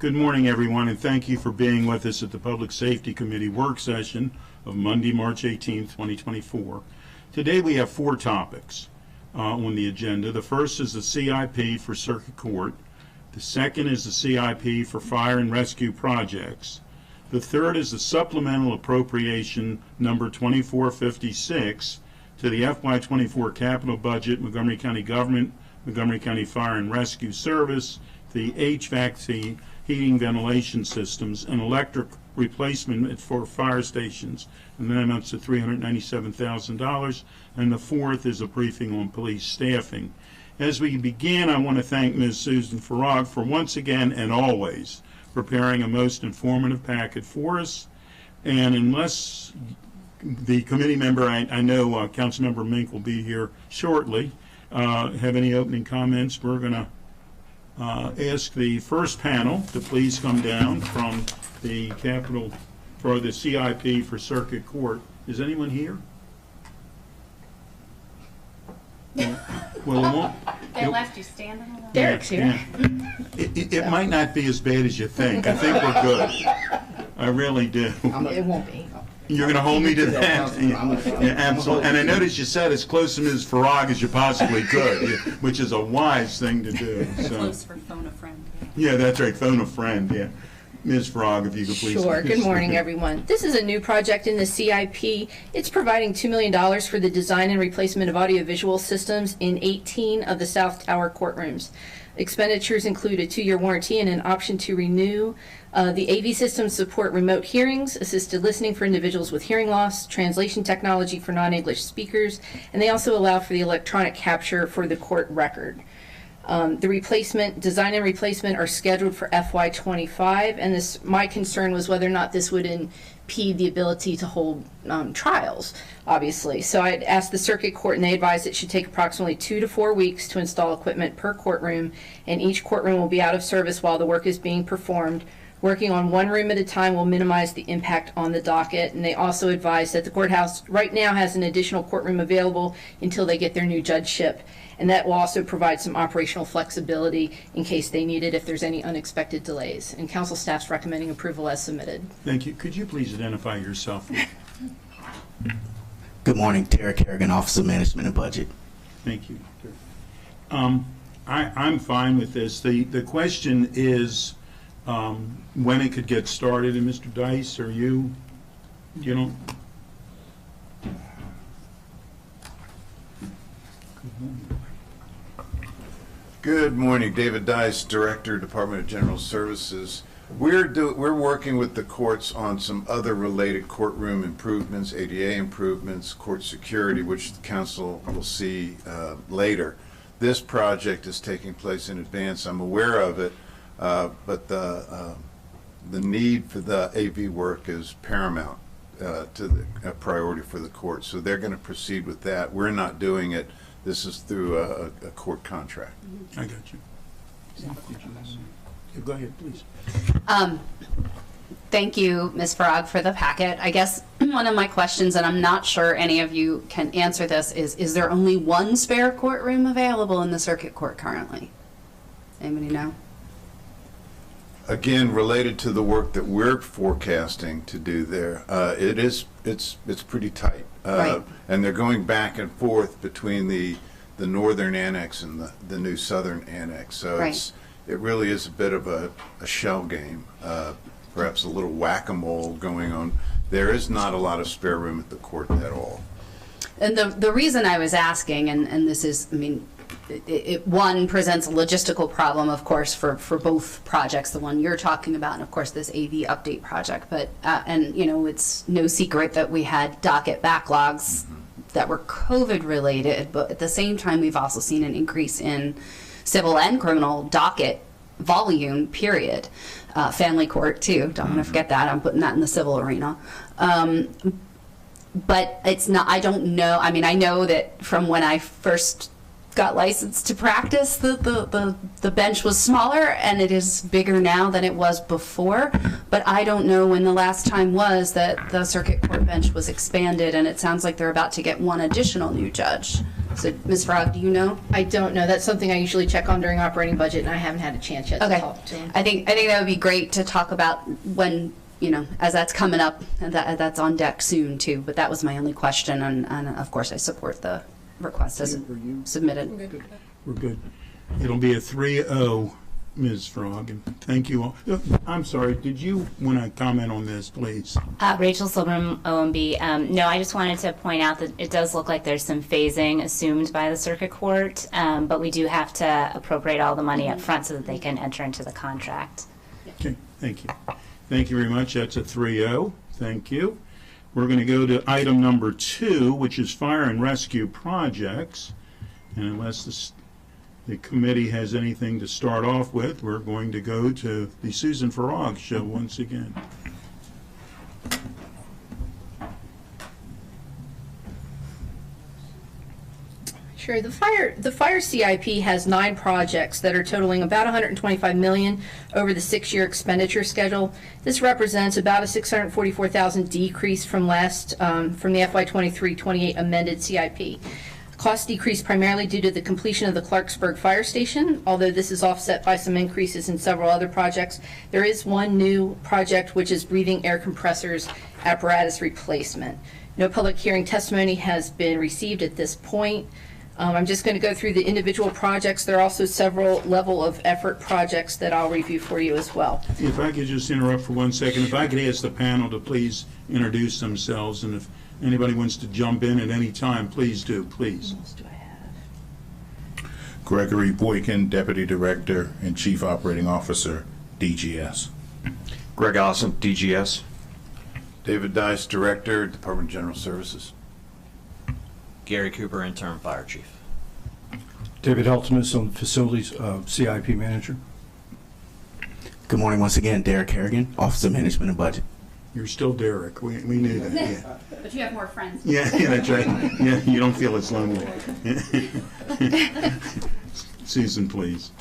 Good morning, everyone, and thank you for being with us at the Public Safety Committee work session of Monday, March 18th, 2024. Today we have 4 topics on the agenda. The first is the CIP for Circuit Court. The second is the CIP for Fire and Rescue Projects. The third is the supplemental appropriation number 2456 to the FY24 capital budget, Montgomery County Government, Montgomery County Fire and Rescue Service, the HVAC, heating, ventilation systems, and electric replacement for fire stations, and that amounts to $397,000. And the fourth is a briefing on police staffing. As we begin, I want to thank Ms. Susan Farag for once again and always preparing a most informative packet for us. And unless the committee member, I know Councilmember Mink will be here shortly, have any opening comments, we're going to ask the first panel to please come down from the Capitol for the CIP for Circuit Court. Is anyone here? Well, they left you standing alone. Derek's here. Yeah. It might not be as bad as you think. I think we're good. I really do. It won't be. You're going to hold me to that? Yeah, absolutely. And I noticed you said as close to Ms. Farag as you possibly could, which is a wise thing to do. So. Close for phone a friend. Yeah, that's right. Phone a friend. Yeah. Ms. Farag, if you could please. Sure. Good morning, everyone. This is a new project in the CIP. It's providing $2 million for the design and replacement of audiovisual systems in 18 of the South Tower courtrooms. Expenditures include a 2-year warranty and an option to renew. The AV systems support remote hearings, assisted listening for individuals with hearing loss, translation technology for non-English speakers, and they also allow for the electronic capture for the court record. The design and replacement are scheduled for FY25, and my concern was whether or not this would impede the ability to hold trials, obviously. So I asked the circuit court, and they advised it should take approximately 2 to 4 weeks to install equipment per courtroom, and each courtroom will be out of service while the work is being performed. Working on one room at a time will minimize the impact on the docket, and they also advised that the courthouse right now has an additional courtroom available until they get their new judgeship, and that will also provide some operational flexibility in case they need it if there's any unexpected delays. And council staff's recommending approval as submitted. Thank you. Could you please identify yourself? Good morning, Derek Harrigan, Office of Management and Budget. Thank you. I'm fine with this. The question is when it could get started. And Mr. Dice, are you know? Good morning, David Dice, Director, Department of General Services. We're working with the courts on some other related courtroom improvements, ADA improvements, court security, which the council will see later. This project is taking place in advance. I'm aware of it, but the need for the AV work is paramount to a priority for the court. So they're going to proceed with that. We're not doing it. This is through a court contract. I got you. Go ahead, please. Thank you, Ms. Farag, for the packet. I guess one of my questions, and I'm not sure any of you can answer this, is there only one spare courtroom available in the circuit court currently? Anybody know? Again, related to the work that we're forecasting to do there, it's pretty tight. Right. And they're going back and forth between the northern annex and the new southern annex. So right. It really is a bit of a shell game, perhaps a little whack-a-mole going on. There is not a lot of spare room at the court at all. And the reason I was asking, and this is, I mean, one presents a logistical problem, of course, for both projects, the one you're talking about, and of course this AV update project. But and you know, it's no secret that we had docket backlogs that were COVID related, but at the same time, we've also seen an increase in civil and criminal docket volume. Period. Family court too. Don't want to forget that. I'm putting that in the civil arena. But it's not. I don't know. I mean, I know that from when I first got licensed to practice, the bench was smaller, and it is bigger now than it was before. But I don't know when the last time was that the circuit court bench was expanded, and it sounds like they're about to get one additional new judge So, Ms. Frog, do you know? I don't know. That's something I usually check on during operating budget, and I haven't had a chance yet to Okay. talk to him. I think that would be great to talk about when, as that's coming up, and that's on deck soon too. But that was my only question, and of course I support the request as submitted. We're good. It'll be a 3-0, Ms. Frog, and thank you all. I'm sorry, did you want to comment on this, please? Rachel Silverman, OMB. No, I just wanted to point out that it does look like there's some phasing assumed by the circuit court, but we do have to appropriate all the money up front so that they can enter into the contract. Okay, thank you. Thank you very much. That's a 3-0. Thank you. We're going to go to item number 2, which is fire and rescue projects. And unless the committee has anything to start off with, we're going to go to the Susan Farag show once again. Sure. The fire CIP has 9 projects that are totaling about $125 million over the 6-year expenditure schedule. This represents about a $644,000 decrease from the FY23-28 amended CIP. Cost decreased primarily due to the completion of the Clarksburg Fire Station, although this is offset by some increases in several other projects. There is one new project, which is breathing air compressors apparatus replacement. No public hearing testimony has been received at this point. I'm just going to go through the individual projects. There are also several level of effort projects that I'll review for you as well. If I could just interrupt for 1 second, if I could ask the panel to please introduce themselves, and if anybody wants to jump in at any time, please do, please. What else do I have? Gregory Boykin, Deputy Director and Chief Operating Officer, DGS. Greg Allison, DGS. David Dice, Director, Department of General Services. Gary Cooper, Interim Fire Chief. David Heltmus on Facilities CIP Manager. Good morning once again, Derek Harrigan, Office of Management and Budget. You're still Derek. We knew that. Yeah. But you have more friends. Yeah, that's right. Yeah, you don't feel as lonely. Susan, please.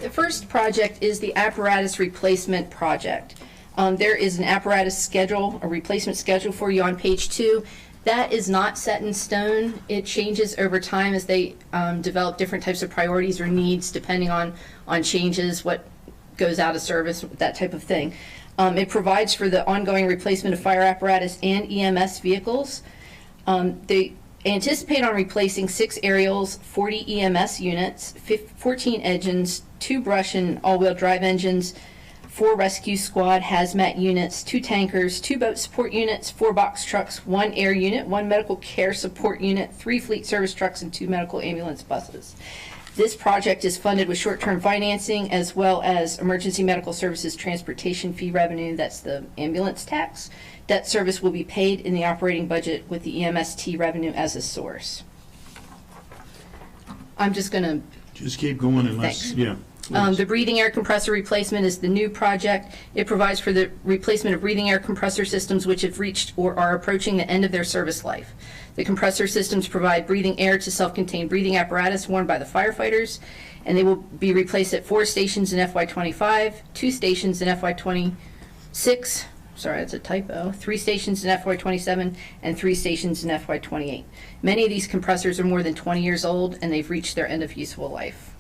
The first project is the apparatus replacement project. There is an apparatus schedule, a replacement schedule for you on page 2. That is not set in stone. It changes over time as they develop different types of priorities or needs depending on changes, what goes out of service, that type of thing. It provides for the ongoing replacement of fire apparatus and EMS vehicles. They anticipate on replacing 6 aerials, 40 EMS units, 14 engines, 2 brush and all-wheel drive engines, 4 rescue squad hazmat units, 2 tankers, 2 boat support units, 4 box trucks, 1 air unit, 1 medical care support unit, 3 fleet service trucks, and 2 medical ambulance buses. This project is funded with short-term financing as well as emergency medical services transportation fee revenue. That's the ambulance tax. Debt service will be paid in the operating budget with the EMST revenue as a source. I'm just going to Just keep going unless, Thanks. yeah. the breathing air compressor replacement is the new project. It provides for the replacement of breathing air compressor systems which have reached or are approaching the end of their service life. The compressor systems provide breathing air to self-contained breathing apparatus worn by the firefighters, and they will be replaced at 4 stations in FY25, 2 stations in FY26, sorry, that's a typo, 3 stations in FY27, and 3 stations in FY28. Many of these compressors are more than 20 years old, and they've reached their end of useful life.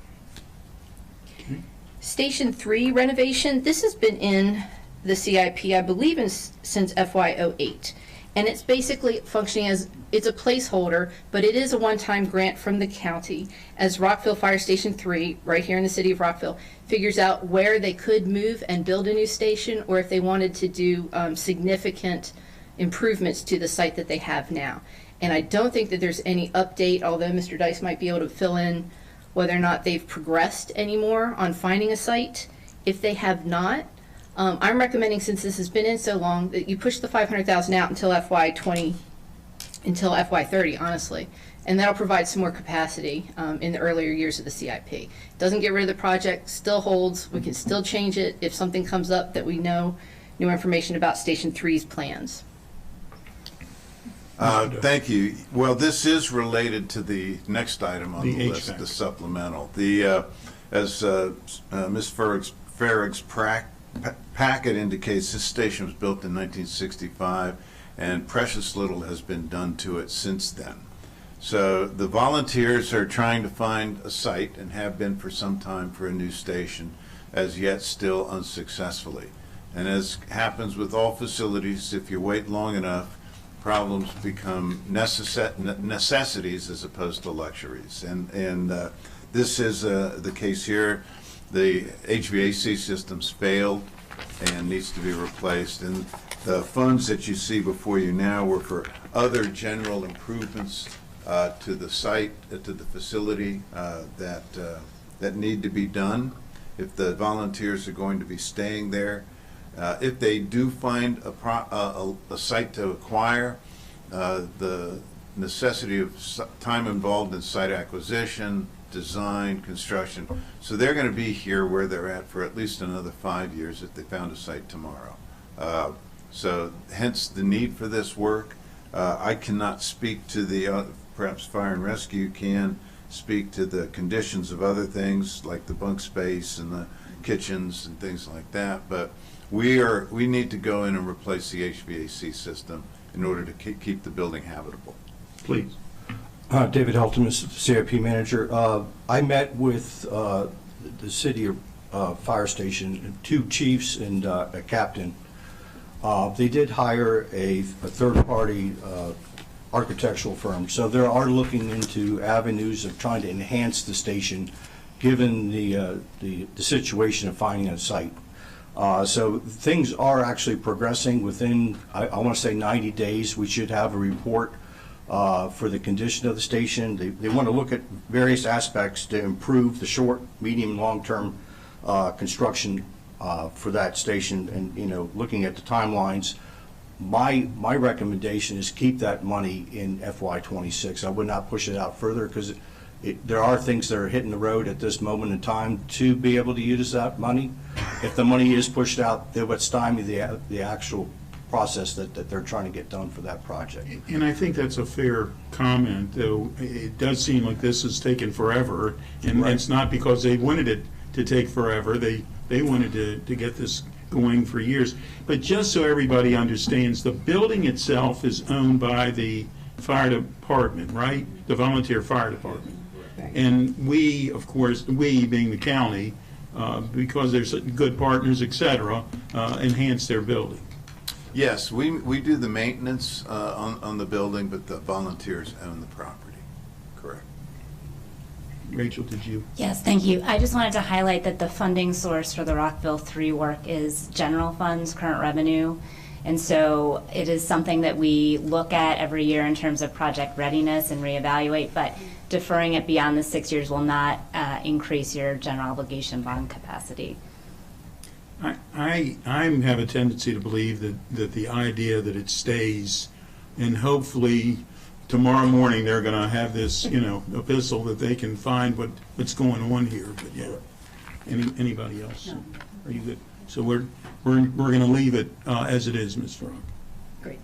Station 3 renovation, this has been in the CIP, I believe, since FY08. And it's basically functioning as, it's a placeholder, but it is a one-time grant from the county as Rockville Fire Station 3, right here in the city of Rockville, figures out where they could move and build a new station, or if they wanted to do significant improvements to the site that they have now. And I don't think that there's any update, although Mr. Dice might be able to fill in whether or not they've progressed anymore on finding a site. If they have not, I'm recommending, since this has been in so long, that you push the $500,000 out until FY20, until FY30, honestly, and that'll provide some more capacity in the earlier years of the CIP. Doesn't get rid of the project, still holds. We can still change it if something comes up that we know new information about Station 3's plans. Thank you. Well, this is related to the next item on the list, HVAC. the supplemental. As Ms. Farrag's packet indicates, this station was built in 1965, and precious little has been done to it since then. So the volunteers are trying to find a site and have been for some time for a new station, as yet still unsuccessfully. And as happens with all facilities, if you wait long enough, problems become necessities as opposed to luxuries. And this is the case here. The HVAC system's failed and needs to be replaced. And the funds that you see before you now were for other general improvements to the site, to the facility that need to be done if the volunteers are going to be staying there. If they do find a site to acquire, the necessity of time involved in site acquisition, design, construction. So they're going to be here where they're at for at least another 5 years if they found a site tomorrow. So hence the need for this work. I cannot speak to the, perhaps fire and rescue can speak to the conditions of other things like the bunk space and the kitchens and things like that, but we need to go in and replace the HVAC system in order to keep the building habitable. Please. David Heltemus, CIP manager. I met with the city fire station, 2 chiefs and a captain. They did hire a third-party architectural firm, so they are looking into avenues of trying to enhance the station, given the situation of finding a site. So things are actually progressing. Within, I want to say 90 days, we should have a report for the condition of the station. They want to look at various aspects to improve the short, medium, long-term construction for that station, and looking at the timelines. My recommendation is keep that money in FY26. I would not push it out further because there are things that are hitting the road at this moment in time to be able to use that money. If the money is pushed out, it would stymie the actual process that they're trying to get done for that project. And I think that's a fair comment, though it does seem like this has taken forever, and Right. it's not because they wanted it to take forever. They wanted to get this going for years. But just so everybody understands, the building itself is owned by the fire department, right? The volunteer fire department. And we, of course, we being the county, because there's good partners, et cetera, enhance their building. Yes, we do the maintenance on the building, but the volunteers own the property. Correct. Rachel, did you? Yes, thank you. I just wanted to highlight that the funding source for the Rockville 3 work is general funds, current revenue. And so it is something that we look at every year in terms of project readiness and reevaluate, but deferring it beyond the 6 years will not increase your general obligation bond capacity. I have a tendency to believe that the idea that it stays, and hopefully tomorrow morning they're going to have this, epistle that they can find what's going on here. But yeah, anybody else? No. Are you good? So we're going to leave it as it is, Ms. Frog. Great.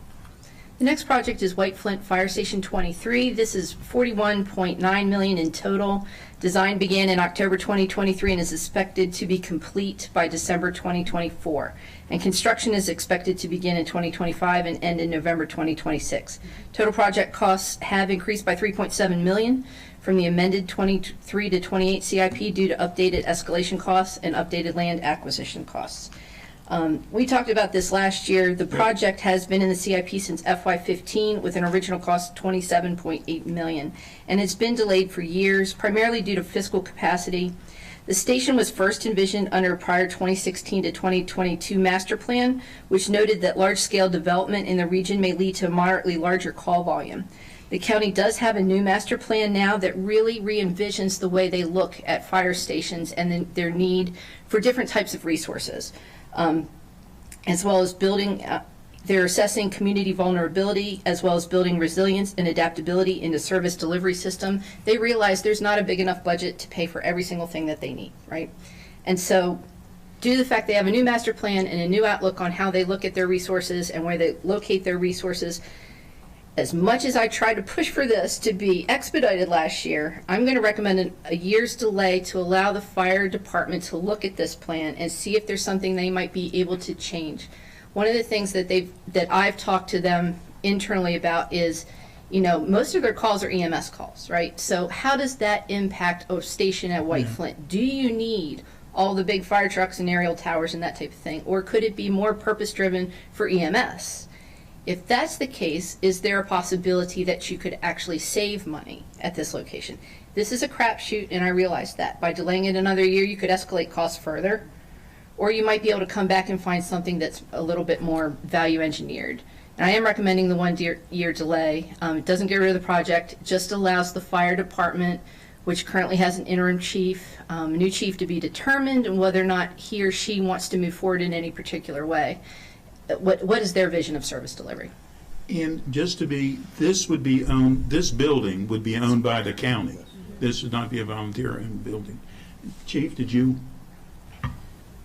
The next project is White Flint Fire Station 23. This is $41.9 million in total. Design began in October 2023 and is expected to be complete by December 2024. And construction is expected to begin in 2025 and end in November 2026. Total project costs have increased by $3.7 million from the amended 23 to 28 CIP due to updated escalation costs and updated land acquisition costs. We talked about this last year. The project has been in the CIP since FY15 with an original cost of $27.8 million, and it's been delayed for years, primarily due to fiscal capacity. The station was first envisioned under a prior 2016 to 2022 master plan, which noted that large-scale development in the region may lead to a moderately larger call volume. The county does have a new master plan now that really re-envisions the way they look at fire stations and their need for different types of resources. As well as building, they're assessing community vulnerability, as well as building resilience and adaptability in the service delivery system. They realize there's not a big enough budget to pay for every single thing that they need, right? And so, due to the fact they have a new master plan and a new outlook on how they look at their resources and where they locate their resources, as much as I tried to push for this to be expedited last year, I'm going to recommend a year's delay to allow the fire department to look at this plan and see if there's something they might be able to change. One of the things that I've talked to them internally about is you know, most of their calls are EMS calls, right? So how does that impact a station at White Flint? Do you need all the big fire trucks and aerial towers and that type of thing? Or could it be more purpose-driven for EMS? If that's the case, is there a possibility that you could actually save money at this location? This is a crapshoot, and I realize that. By delaying it another year, you could escalate costs further, or you might be able to come back and find something that's a little bit more value engineered. And I am recommending the 1 year delay. It doesn't get rid of the project, it just allows the fire department, which currently has an interim chief, a new chief to be determined, and whether or not he or she wants to move forward in any particular way. What is their vision of service delivery? And just to be, this building would be owned by the county. This would not be a volunteer-owned building. Chief, did you?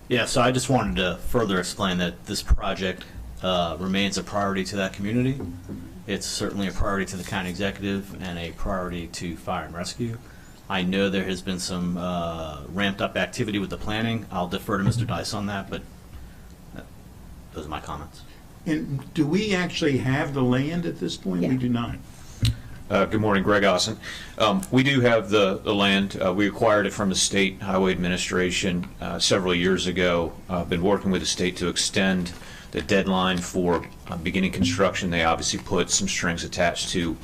Yeah, so I just wanted to further explain that this project remains a priority to that community. It's certainly a priority to the county executive and a priority to fire and rescue. I know there has been some ramped up activity with the planning. I'll defer to Mr. Dice on that, but those are my comments. And do we actually have the land at this point? Yeah. We do not. Good morning, Greg Osson. We do have the land. We acquired it from the State Highway Administration several years ago. Been working with the state to extend the deadline for beginning construction. They obviously put some strings attached to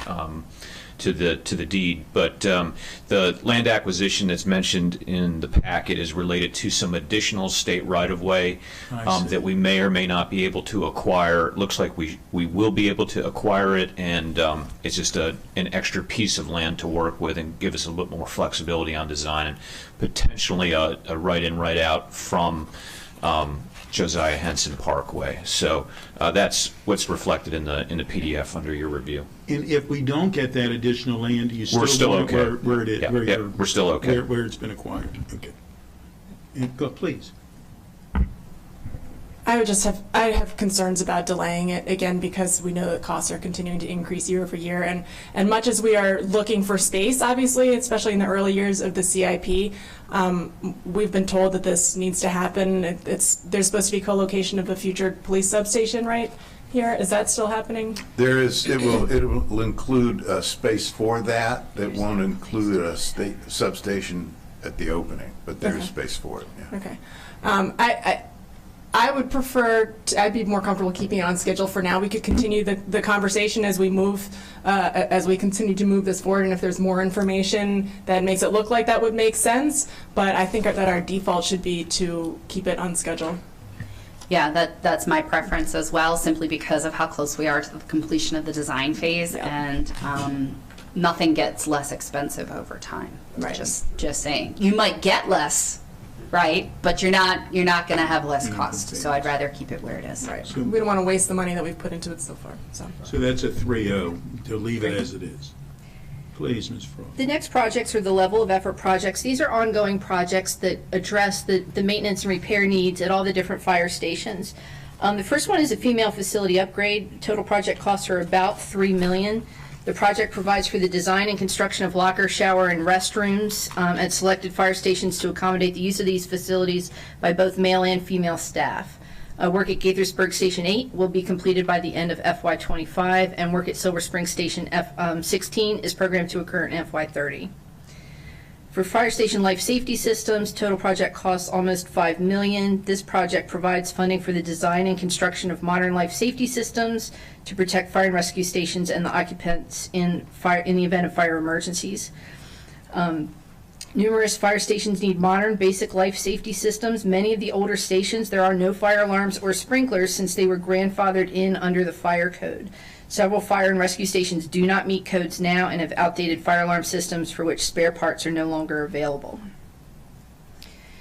the deed, but the land acquisition that's mentioned in the packet is related to some additional state right-of-way that we may or may not be able to acquire. It looks like we will be able to acquire it, and it's just an extra piece of land to work with and give us a little bit more flexibility on design and potentially a right-in, right-out from Josiah Henson Parkway. So that's what's reflected in the PDF under your review. And if we don't get that additional land, you We're still want okay. it where it is, Yeah, where yeah, you're- we're still okay. where it's been acquired. Okay. And go, please. I have concerns about delaying it again because we know that costs are continuing to increase year over year, and much as we are looking for space, obviously, especially in the early years of the CIP, we've been told that this needs to happen. There's supposed to be co-location of the future police substation right here. Is that still happening? There is. It will include a space for that. It won't include a substation at the opening, but there is space for it. Yeah. Okay. I would prefer, I'd be more comfortable keeping it on schedule for now. We could continue the conversation as we move, as we continue to move this forward, and if there's more information that makes it look like that would make sense, but I think that our default should be to keep it on schedule. Yeah, that's my preference as well, simply because of how close we are to the completion of the design phase, and nothing gets less expensive over time. Right. Just saying. You might get less, right? But you're not going to have less cost. So I'd rather keep it where it is. Right. So- We don't want to waste the money that we've put into it so far. So that's a 3-0, to leave it as it is. Please, Ms. Frost. The next projects are the level of effort projects. These are ongoing projects that address the maintenance and repair needs at all the different fire stations. The first one is a female facility upgrade. Total project costs are about $3 million. The project provides for the design and construction of locker, shower, and restrooms at selected fire stations to accommodate the use of these facilities by both male and female staff. Work at Gaithersburg Station 8 will be completed by the end of FY25, and work at Silver Spring Station 16 is programmed to occur in FY30. For fire station life safety systems, total project costs almost $5 million. This project provides funding for the design and construction of modern life safety systems to protect fire and rescue stations and the occupants in the event of fire emergencies. Numerous fire stations need modern basic life safety systems. Many of the older stations, there are no fire alarms or sprinklers since they were grandfathered in under the fire code. Several fire and rescue stations do not meet codes now and have outdated fire alarm systems for which spare parts are no longer available.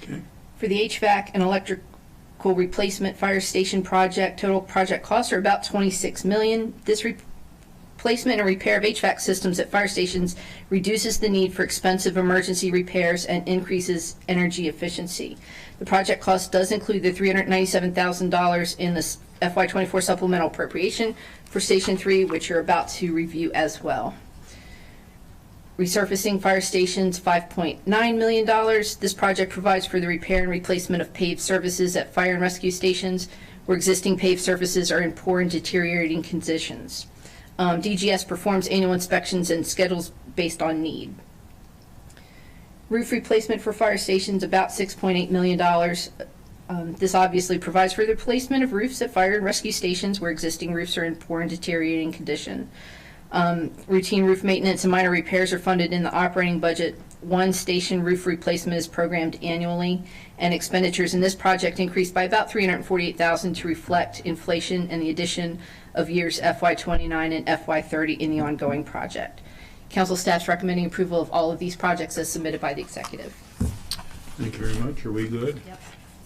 Okay. For the HVAC and electrical replacement fire station project, total project costs are about $26 million. This replacement and repair of HVAC systems at fire stations reduces the need for expensive emergency repairs and increases energy efficiency. The project cost does include the $397,000 in the FY24 supplemental appropriation for Station 3, which you're about to review as well. Resurfacing fire stations, $5.9 million. This project provides for the repair and replacement of paved surfaces at fire and rescue stations where existing paved surfaces are in poor and deteriorating conditions. DGS performs annual inspections and schedules based on need. Roof replacement for fire stations, about $6.8 million. This obviously provides for the replacement of roofs at fire and rescue stations where existing roofs are in poor and deteriorating condition. Routine roof maintenance and minor repairs are funded in the operating budget. One station roof replacement is programmed annually, and expenditures in this project increased by about $348,000 to reflect inflation and the addition of years FY29 and FY30 in the ongoing project. Council staff's recommending approval of all of these projects as submitted by the executive. Thank you very much. Are we good? Yep.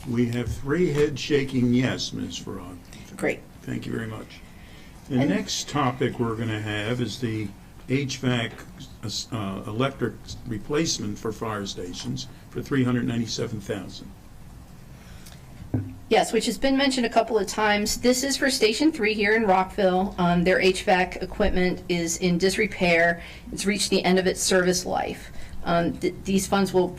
We have 3 heads shaking yes, Ms. Farag. Great. Thank you very much. The next topic we're going to have is the HVAC electric replacement for fire stations for $397,000. Yes, which has been mentioned a couple of times. This is for Station 3 here in Rockville. Their HVAC equipment is in disrepair. It's reached the end of its service life. These funds will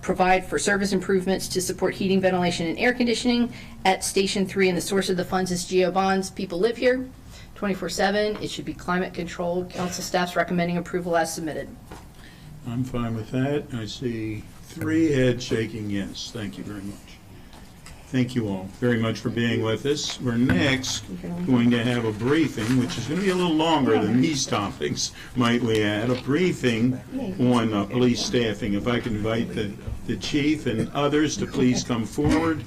provide for service improvements to support heating, ventilation, and air conditioning at Station 3, and the source of the funds is GO bonds. People live here 24/7. It should be climate controlled. Council staff's recommending approval as submitted. I'm fine with that. I see 3 heads shaking yes. Thank you very much. Thank you all very much for being with us. We're next going to have a briefing, which is going to be a little longer than these topics, might we add, a briefing on police staffing. If I can invite the chief and others to please come forward.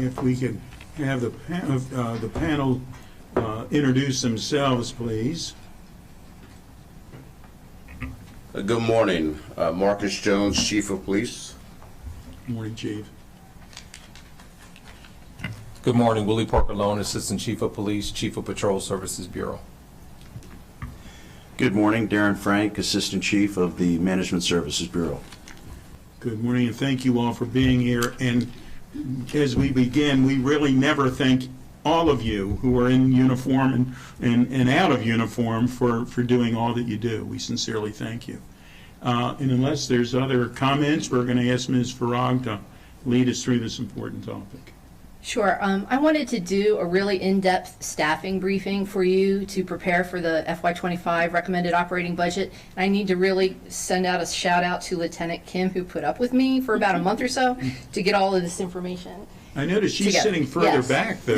If we could have the panel introduce themselves, please. Good morning. Marcus Jones, Chief of Police. Morning, Chief. Good morning. Willie Parker Lone, Assistant Chief of Police, Chief of Patrol Services Bureau. Good morning. Darren Frank, Assistant Chief of the Management Services Bureau. Good morning, and thank you all for being here. And as we begin, we really never thank all of you who are in uniform and out of uniform for doing all that you do. We sincerely thank you. And unless there's other comments, we're going to ask Ms. Farag to lead us through this important topic. Sure. I wanted to do a really in-depth staffing briefing for you to prepare for the FY25 recommended operating budget. And I need to really send out a shout out to Lieutenant Kim, who put up with me for about a month or so to get all of this information. I noticed she's together. sitting further back, though.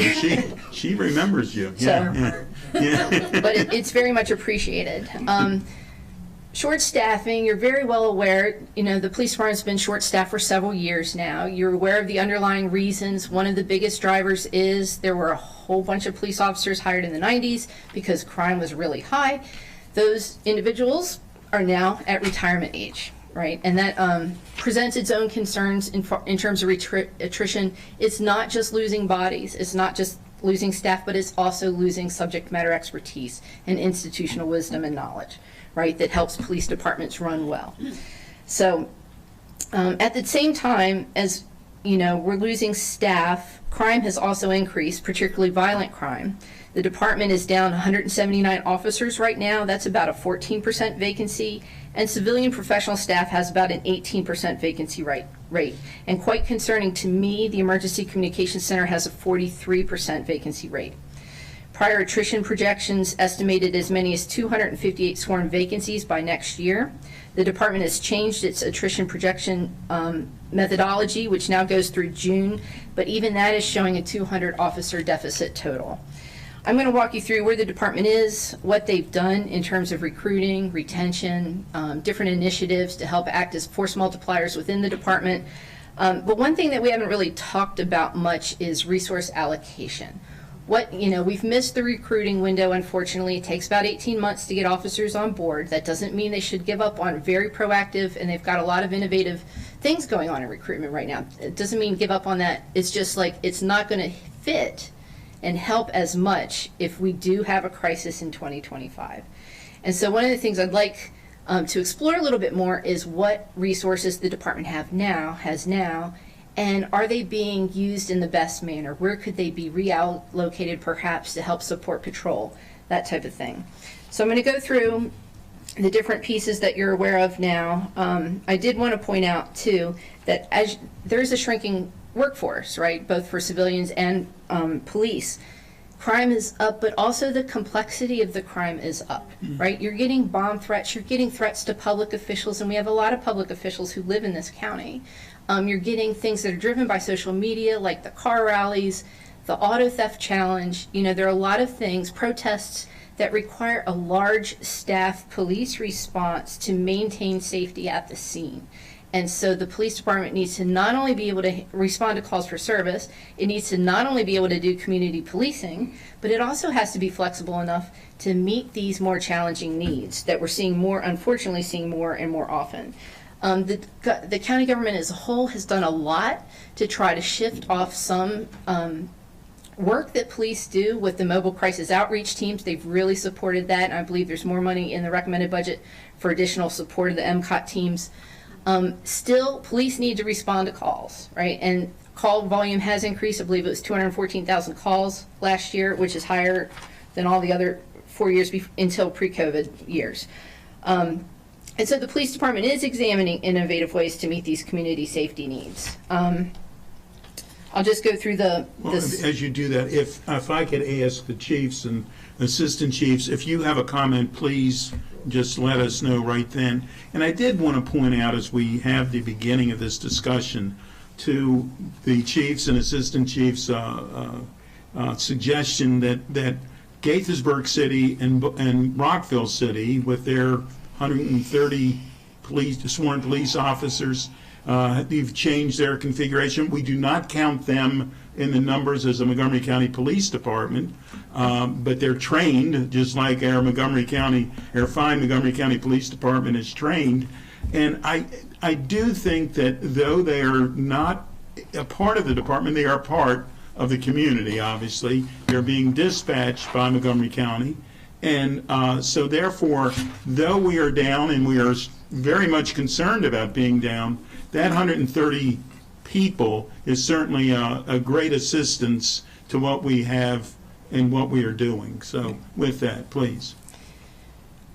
She remembers you. Yeah. But it's very much appreciated. Short staffing, you're very well aware, the police department's been short staffed for several years now. You're aware of the underlying reasons. One of the biggest drivers is there were a whole bunch of police officers hired in the 90s because crime was really high. Those individuals are now at retirement age, right? And that presents its own concerns in terms of attrition. It's not just losing bodies. It's not just losing staff, but it's also losing subject matter expertise and institutional wisdom and knowledge, right, that helps police departments run well. So at the same time as, we're losing staff, crime has also increased, particularly violent crime. The department is down 179 officers right now. That's about a 14% vacancy. And civilian professional staff has about an 18% vacancy rate. And quite concerning to me, the Emergency Communications Center has a 43% vacancy rate. Prior attrition projections estimated as many as 258 sworn vacancies by next year. The department has changed its attrition projection methodology, which now goes through June, but even that is showing a 200 officer deficit total. I'm going to walk you through where the department is, what they've done in terms of recruiting, retention, different initiatives to help act as force multipliers within the department. But one thing that we haven't really talked about much is resource allocation. We've missed the recruiting window, unfortunately. It takes about 18 months to get officers on board. That doesn't mean they should give up on very proactive, and they've got a lot of innovative things going on in recruitment right now. It doesn't mean give up on that. It's just like it's not going to fit and help as much if we do have a crisis in 2025. And so one of the things I'd like to explore a little bit more is what resources the department has now, and are they being used in the best manner? Where could they be reallocated perhaps to help support patrol, that type of thing. So I'm going to go through the different pieces that you're aware of now. I did want to point out too that as there's a shrinking workforce, right, both for civilians and police. Crime is up, but also the complexity of the crime is up, right? You're getting bomb threats, you're getting threats to public officials, and we have a lot of public officials who live in this county. You're getting things that are driven by social media, like the car rallies, the auto theft challenge. You know, there are a lot of things, protests, that require a large staff police response to maintain safety at the scene. And so the police department needs to not only be able to respond to calls for service, it needs to not only be able to do community policing, but it also has to be flexible enough to meet these more challenging needs that we're seeing more, unfortunately seeing more and more often. The county government as a whole has done a lot to try to shift off some work that police do with the mobile crisis outreach teams. They've really supported that, and I believe there's more money in the recommended budget for additional support of the MCOT teams. Still, police need to respond to calls, right? And call volume has increased. I believe it was 214,000 calls last year, which is higher than all the other 4 years until pre-COVID years. And so the police department is examining innovative ways to meet these community safety needs. I'll just go through as you do that, if I could ask the chiefs and assistant chiefs, if you have a comment, please just let us know right then. And I did want to point out, as we have the beginning of this discussion, to the chiefs and assistant chiefs' suggestion that Gaithersburg City and Rockville City, with their 130 sworn police officers, they've changed their configuration. We do not count them in the numbers as the Montgomery County Police Department, but they're trained just like our fine Montgomery County Police Department is trained. And I do think that though they are not a part of the department, they are part of the community, obviously. They're being dispatched by Montgomery County. And so therefore, though we are down and we are very much concerned about being down, that 130 people is certainly a great assistance to what we have and what we are doing. So with that, please.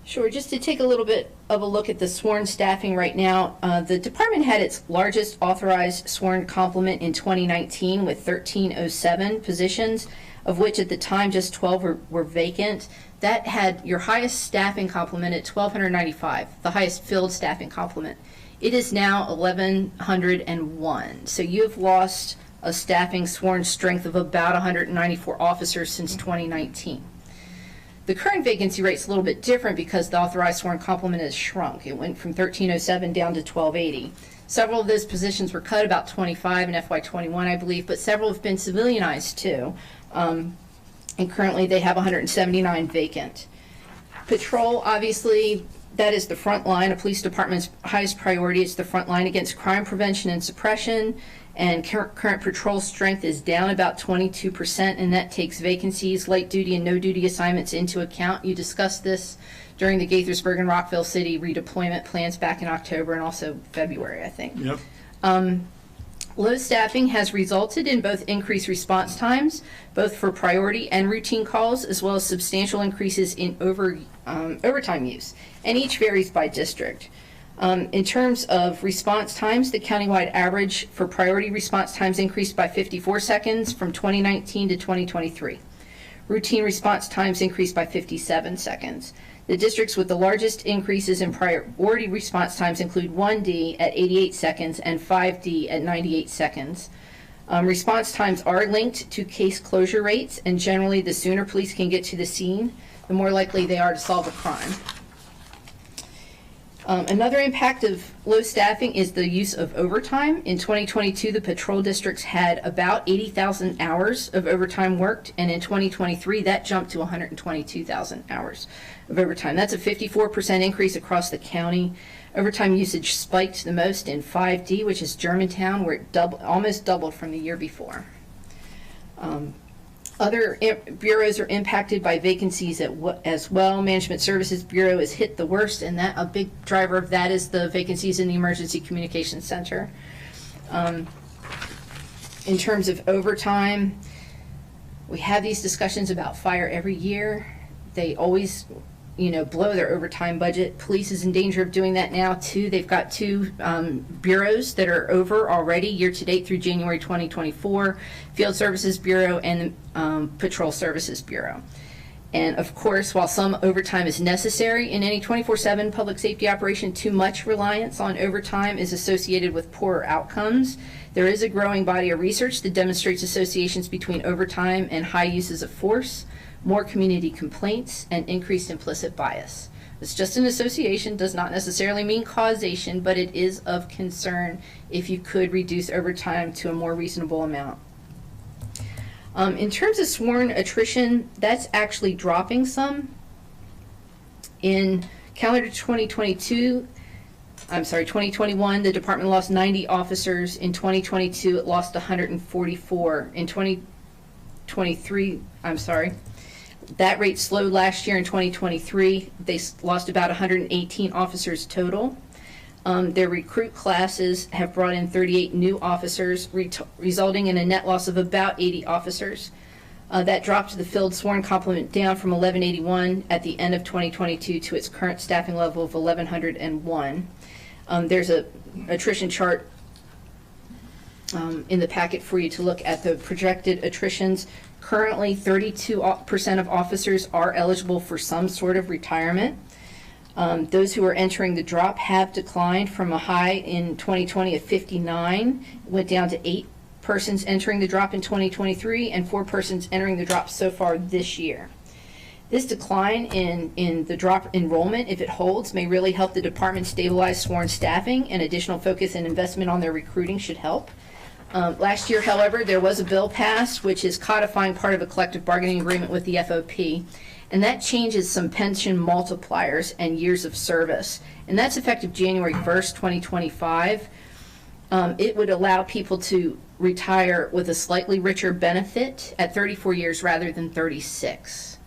Sure, just to take a little bit of a look at the sworn staffing right now, the department had its largest authorized sworn complement in 2019 with 1,307 positions, of which at the time just 12 were vacant. That had your highest staffing complement at 1,295, the highest filled staffing complement. It is now 1,101. So you've lost a staffing sworn strength of about 194 officers since 2019. The current vacancy rate is a little bit different because the authorized sworn complement has shrunk. It went from 1,307 down to 1,280. Several of those positions were cut, about 25 in FY21, I believe, but several have been civilianized too. And currently they have 179 vacant. Patrol, obviously, that is the front line. A police department's highest priority. It's the front line against crime prevention and suppression. And current patrol strength is down about 22%, and that takes vacancies, light duty, and no duty assignments into account. You discussed this during the Gaithersburg and Rockville City redeployment plans back in October and also February, I think. Yep. Low staffing has resulted in both increased response times, both for priority and routine calls, as well as substantial increases in overtime use, and each varies by district. In terms of response times, the countywide average for priority response times increased by 54 seconds from 2019 to 2023. Routine response times increased by 57 seconds. The districts with the largest increases in priority response times include 1D at 88 seconds and 5D at 98 seconds. Response times are linked to case closure rates, and generally the sooner police can get to the scene, the more likely they are to solve a crime. Another impact of low staffing is the use of overtime. In 2022, the patrol districts had about 80,000 hours of overtime worked, and in 2023, that jumped to 122,000 hours of overtime. That's a 54% increase across the county. Overtime usage spiked the most in 5D, which is Germantown, where it almost doubled from the year before. Other bureaus are impacted by vacancies as well. Management Services Bureau is hit the worst, and a big driver of that is the vacancies in the Emergency Communications Center. In terms of overtime, we have these discussions about fire every year. They always, blow their overtime budget. Police is in danger of doing that now too. They've got two bureaus that are over already year to date through January 2024, Field Services Bureau and the Patrol Services Bureau. And of course, while some overtime is necessary in any 24/7 public safety operation, too much reliance on overtime is associated with poorer outcomes. There is a growing body of research that demonstrates associations between overtime and high uses of force, more community complaints, and increased implicit bias. It's just an association, does not necessarily mean causation, but it is of concern if you could reduce overtime to a more reasonable amount. In terms of sworn attrition, that's actually dropping some. In calendar 2021, the department lost 90 officers. In 2022, it lost 144. In 2023, that rate slowed last year in 2023. They lost about 118 officers total. Their recruit classes have brought in 38 new officers, resulting in a net loss of about 80 officers. That dropped the field sworn complement down from 1181 at the end of 2022 to its current staffing level of 1101. There's a attrition chart in the packet for you to look at the projected attritions. Currently, 32% of officers are eligible for some sort of retirement. Those who are entering the drop have declined from a high in 2020 of 59, went down to 8 persons entering the drop in 2023 and 4 persons entering the drop so far this year. This decline in the drop enrollment, if it holds, may really help the department stabilize sworn staffing, and additional focus and investment on their recruiting should help. Last year, however, there was a bill passed which is codifying part of a collective bargaining agreement with the FOP. And that changes some pension multipliers and years of service. And that's effective January 1st, 2025. It would allow people to retire with a slightly richer benefit at 34 years rather than 36.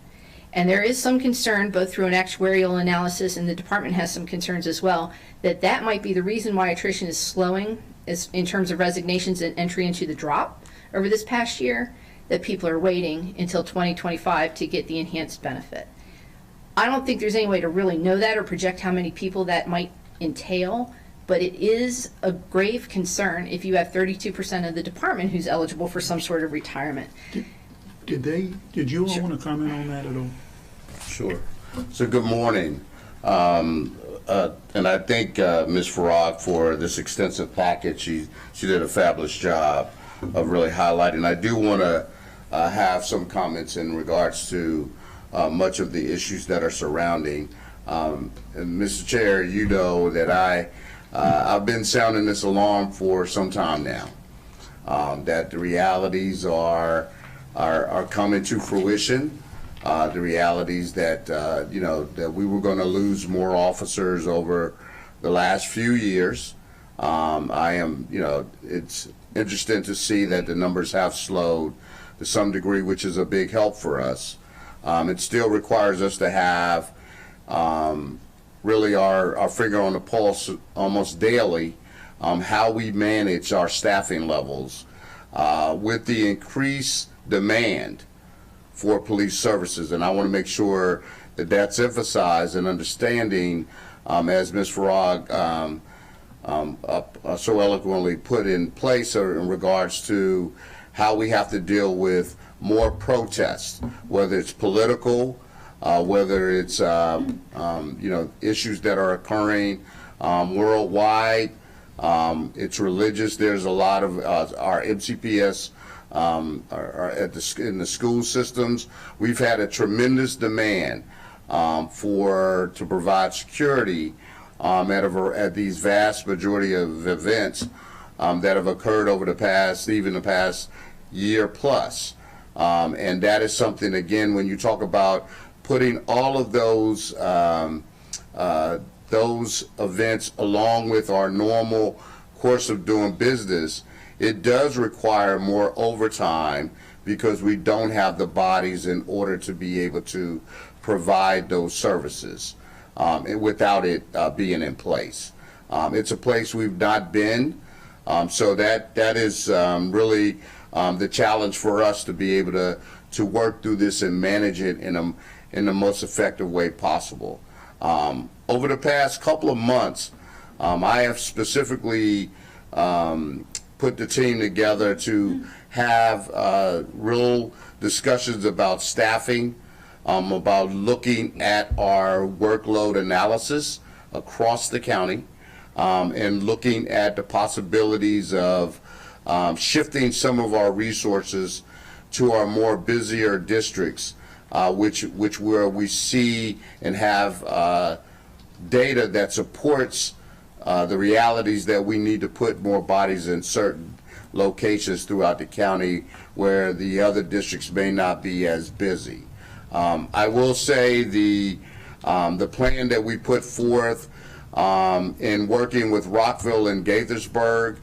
And there is some concern, both through an actuarial analysis, and the department has some concerns as well, that might be the reason why attrition is slowing in terms of resignations and entry into the drop over this past year, that people are waiting until 2025 to get the enhanced benefit. I don't think there's any way to really know that or project how many people that might entail, but it is a grave concern if you have 32% of the department who's eligible for some sort of retirement. Did you all want to comment on that at all? Sure. So good morning. And I thank Ms. Farag for this extensive package. She did a fabulous job of really highlighting. I do want to have some comments in regards to much of the issues that are surrounding. And Mr. Chair, you know that I've been sounding this alarm for some time now, that the realities are coming to fruition. The realities that that we were going to lose more officers over the last few years. It's interesting to see that the numbers have slowed to some degree, which is a big help for us. It still requires us to have really our finger on the pulse almost daily, how we manage our staffing levels with the increased demand for police services. And I want to make sure that that's emphasized and understanding, as Ms. Farag so eloquently put in place in regards to how we have to deal with more protests, whether it's political, whether it's issues that are occurring worldwide, it's religious. There's a lot of our MCPS are in the school systems. We've had a tremendous demand to provide security at these vast majority of events that have occurred over the past year plus. And that is something, again, when you talk about putting all of those those events along with our normal course of doing business, it does require more overtime because we don't have the bodies in order to be able to provide those services without it being in place. It's a place we've not been, so that is really the challenge for us to be able to work through this and manage it in the most effective way possible. Over the past couple of months, I have specifically put the team together to have real discussions about staffing, about looking at our workload analysis across the county, and looking at the possibilities of shifting some of our resources to our more busier districts, which where we see and have data that supports the realities that we need to put more bodies in certain locations throughout the county where the other districts may not be as busy. I will say the plan that we put forth in working with Rockville and Gaithersburg,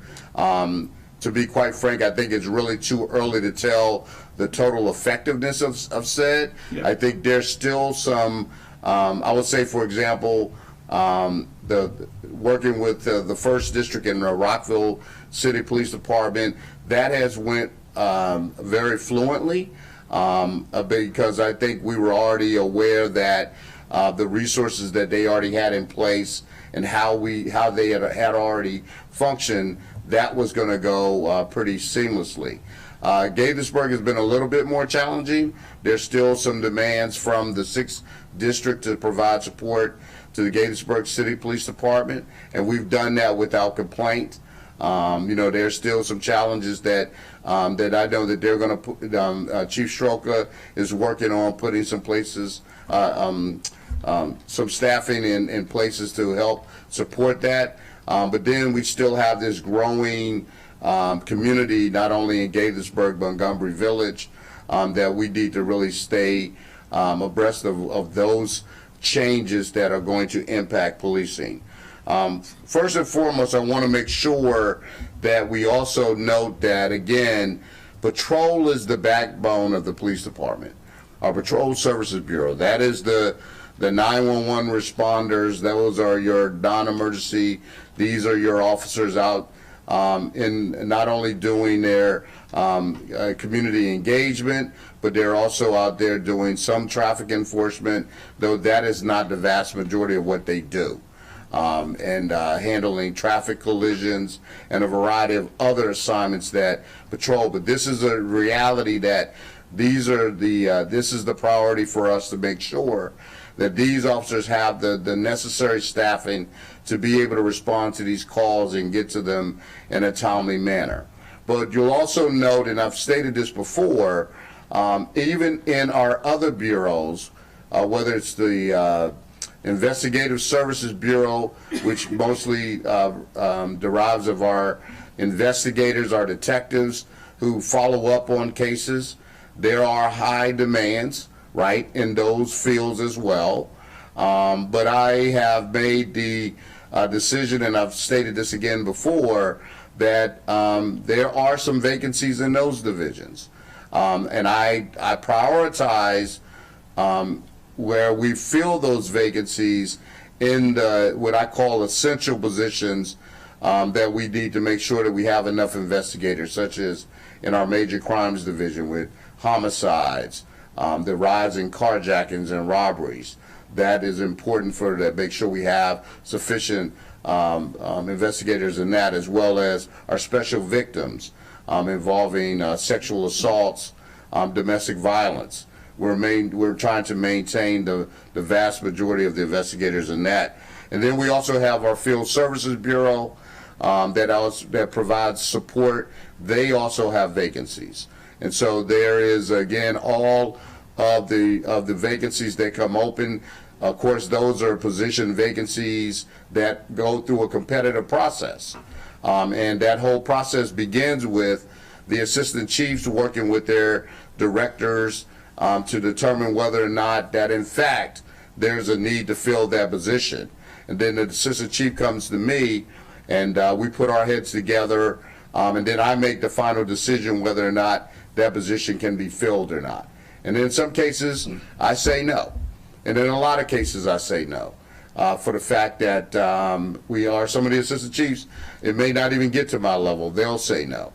to be quite frank, I think it's really too early to tell the total effectiveness of said. Yeah. I think there's still some, I would say, for example, working with the first district in the Rockville City Police Department, that has went very fluently because I think we were already aware that the resources that they already had in place and how they had already functioned, that was going to go pretty seamlessly. Gaithersburg has been a little bit more challenging. There's still some demands from the 6th district to provide support to the Gaithersburg City Police Department, and we've done that without complaint. You know, there's still some challenges that that I know that they're going to put. Chief Stroka is working on putting some places, some staffing in places to help support that. But then we still have this growing community, not only in Gaithersburg, Montgomery Village, that we need to really stay abreast of those changes that are going to impact policing. First and foremost, I want to make sure that we also note that, again, patrol is the backbone of the police department. Our Patrol Services Bureau, that is the 911 responders, those are your non-emergency, these are your officers out in not only doing their community engagement, but they're also out there doing some traffic enforcement, though that is not the vast majority of what they do. And handling traffic collisions and a variety of other assignments that patrol. But this is a reality that these are this is the priority for us to make sure that these officers have the necessary staffing to be able to respond to these calls and get to them in a timely manner. But you'll also note, and I've stated this before, even in our other bureaus, whether it's the Investigative Services Bureau, which mostly derives of our investigators, our detectives who follow up on cases, there are high demands, right, in those fields as well. But I have made the decision, and I've stated this again before, that there are some vacancies in those divisions. And I prioritize where we fill those vacancies in the what I call essential positions that we need to make sure that we have enough investigators, such as in our major crimes division with homicides, the rise in carjackings and robberies. That is important for that. Make sure we have sufficient investigators in that, as well as our special victims involving sexual assaults, domestic violence. We're trying to maintain the vast majority of the investigators in that. And then we also have our Field Services Bureau that provides support. They also have vacancies. And so there is, again, all of the vacancies that come open. Of course, those are position vacancies that go through a competitive process. And that whole process begins with the assistant chiefs working with their directors to determine whether or not that, in fact, there's a need to fill that position. and then the assistant chief comes to me, and we put our heads together, and then I make the final decision whether or not that position can be filled or not. And then in some cases, I say no. And in a lot of cases, I say no. For the fact that some of the assistant chiefs, it may not even get to my level. They'll say no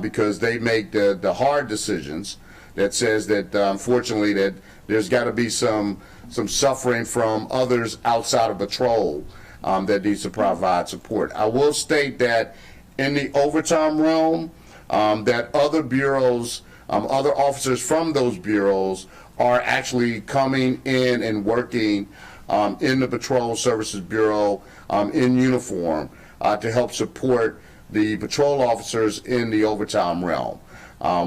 because they make the hard decisions that says that unfortunately that there's got to be some suffering from others outside of patrol that needs to provide support. I will state that in the overtime realm, that other bureaus, other officers from those bureaus are actually coming in and working in the Patrol Services Bureau in uniform to help support the patrol officers in the overtime realm.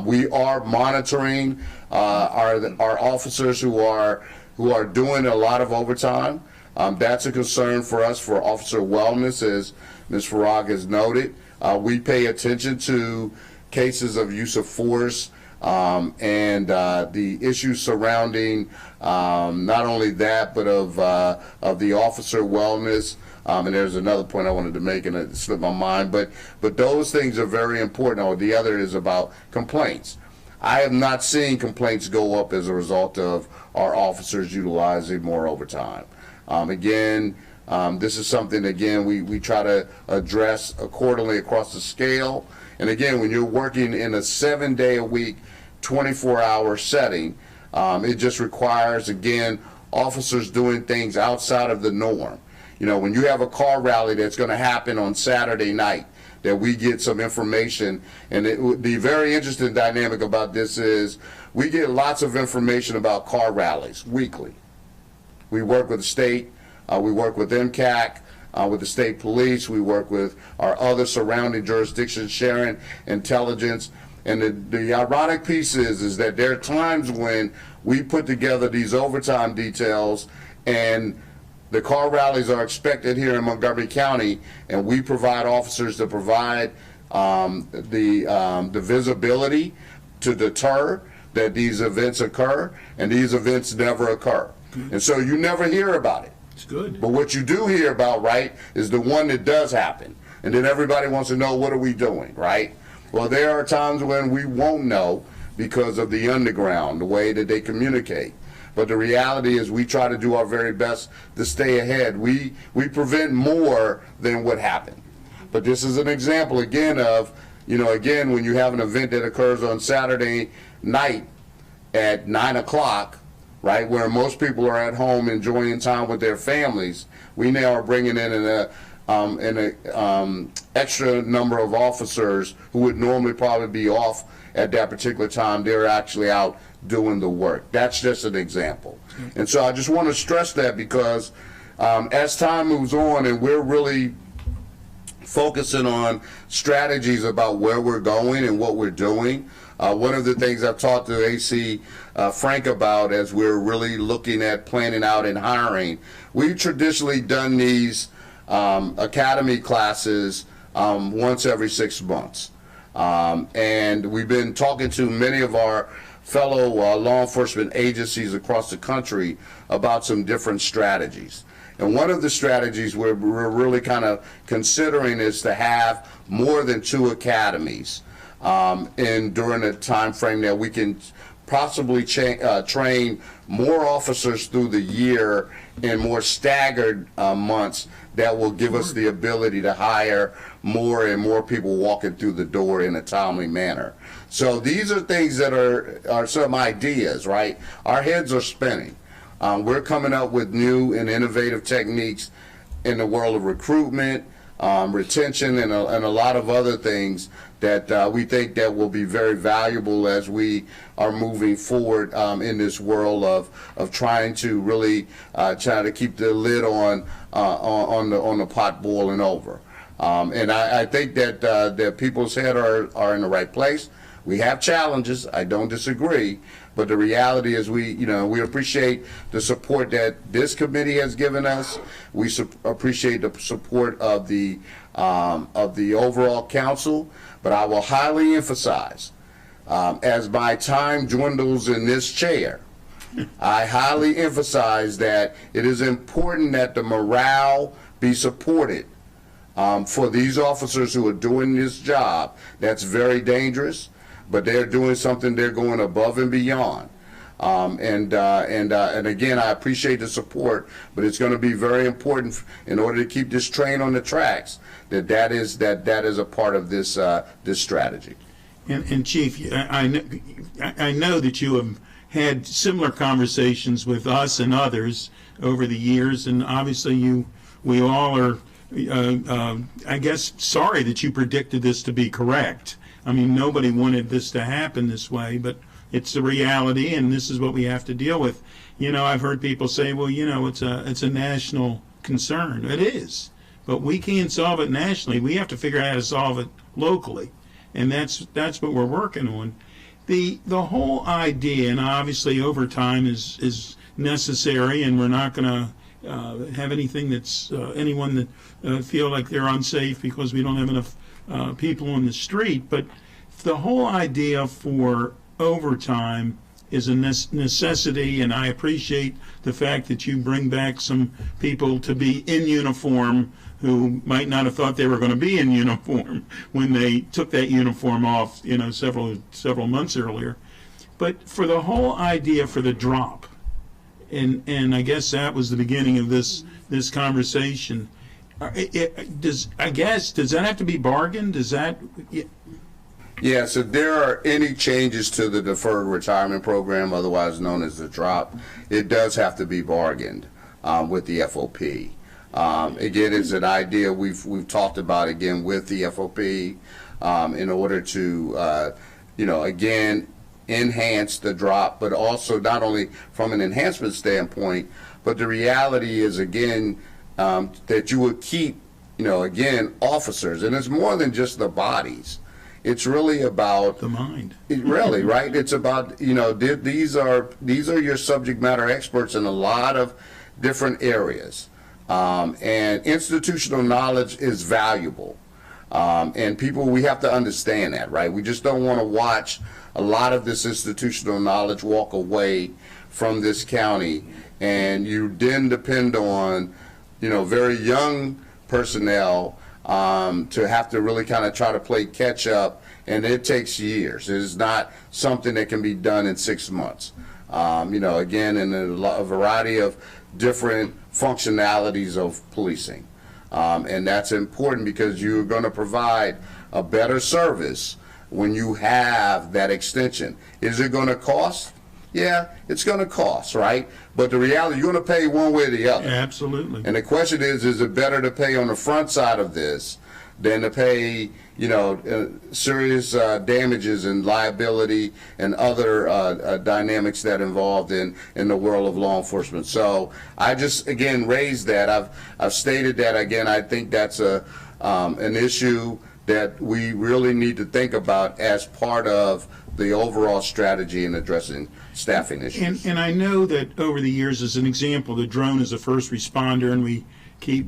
We are monitoring our officers who are doing a lot of overtime. That's a concern for us for officer wellness, as Ms. Farag has noted. We pay attention to cases of use of force and the issues surrounding not only that, but of the officer wellness. And there's another point I wanted to make, and it slipped my mind. But those things are very important. Oh, the other is about complaints. I have not seen complaints go up as a result of our officers utilizing more overtime. Again, this is something, again, we try to address accordingly across the scale. And again, when you're working in a 7-day-a-week, 24-hour setting, it just requires, again, officers doing things outside of the norm. You know, when you have a car rally that's going to happen on Saturday night, that we get some information, and the very interesting dynamic about this is we get lots of information about car rallies weekly. We work with the state, we work with MCAC, with the state police, we work with our other surrounding jurisdictions sharing intelligence. And the ironic piece is that there are times when we put together these overtime details and the car rallies are expected here in Montgomery County, and we provide officers to provide the visibility to deter that these events occur, and these events never occur. And so you never hear about it. It's good. But what you do hear about, right, is the one that does happen. And then everybody wants to know, what are we doing, right? Well, there are times when we won't know because of the underground, the way that they communicate. But the reality is we try to do our very best to stay ahead. We prevent more than what happened. But this is an example, again, of, you know, again, when you have an event that occurs on Saturday night at 9 o'clock, right, where most people are at home enjoying time with their families, we now are bringing in an extra number of officers who would normally probably be off at that particular time. They're actually out doing the work. That's just an example. And so I just want to stress that because as time moves on and we're really focusing on strategies about where we're going and what we're doing, one of the things I've talked to AC Frank about as we're really looking at planning out and hiring, we've traditionally done these academy classes once every 6 months. And we've been talking to many of our fellow law enforcement agencies across the country about some different strategies. And one of the strategies we're really kind of considering is to have more than 2 academies during a time frame that we can possibly train more officers through the year in more staggered months that will give us the ability to hire more and more people walking through the door in a timely manner. So these are things that are some ideas, right? Our heads are spinning. We're coming up with new and innovative techniques in the world of recruitment, retention, and a lot of other things that we think that will be very valuable as we are moving forward in this world of trying to really try to keep the lid on the pot boiling over. And I think that people's head are in the right place. We have challenges. I don't disagree. But the reality is we appreciate the support that this committee has given us. We appreciate the support of the overall council. But I will highly emphasize, as my time dwindles in this chair, I highly emphasize that it is important that the morale be supported for these officers who are doing this job. That's very dangerous, but they're doing something, they're going above and beyond. And again, I appreciate the support, but it's going to be very important in order to keep this train on the tracks that is a part of this this strategy. And Chief, I know that you have had similar conversations with us and others over the years, and obviously we all are, I guess, sorry that you predicted this to be correct. I mean, nobody wanted this to happen this way, but it's the reality, and this is what we have to deal with. You know, I've heard people say, well, you know, it's a national concern. It is, but we can't solve it nationally. We have to figure out how to solve it locally, and that's what we're working on. The whole idea, and obviously overtime is necessary, and we're not going to have anything that's anyone that feel like they're unsafe because we don't have enough people on the street. But the whole idea for overtime is a necessity, and I appreciate the fact that you bring back some people to be in uniform who might not have thought they were going to be in uniform when they took that uniform off, you know, several months earlier. But for the whole idea for the drop, and I guess that was the beginning of this conversation. Does that have to be bargained? Does that? Yes, if there are any changes to the deferred retirement program, otherwise known as the drop, it does have to be bargained with the FOP. Again, it's an idea we've talked about again with the FOP in order to, you know, again, enhance the drop, but also not only from an enhancement standpoint, but the reality is, again, that you would keep, you know, again, officers, and it's more than just the bodies. It's really about the mind. Really, right? It's about, you know, these are your subject matter experts in a lot of different areas, and institutional knowledge is valuable, and people, we have to understand that, right? We just don't want to watch a lot of this institutional knowledge walk away from this county, and you then depend on, you know, very young personnel to have to really kind of try to play catch up, and it takes years. It is not something that can be done in 6 months. You know, again, in a variety of different functionalities of policing. And that's important because you're going to provide a better service when you have that extension. Is it going to cost? Yeah, it's going to cost, right? But the reality, you're going to pay one way or the other. Absolutely. And the question is it better to pay on the front side of this than to pay, you know, serious damages and liability and other dynamics that involved in the world of law enforcement? So I just, again, raised that. I've stated that, again, I think that's an issue that we really need to think about as part of the overall strategy in addressing staffing issues. And I know that over the years, as an example, the drone is a first responder, and we keep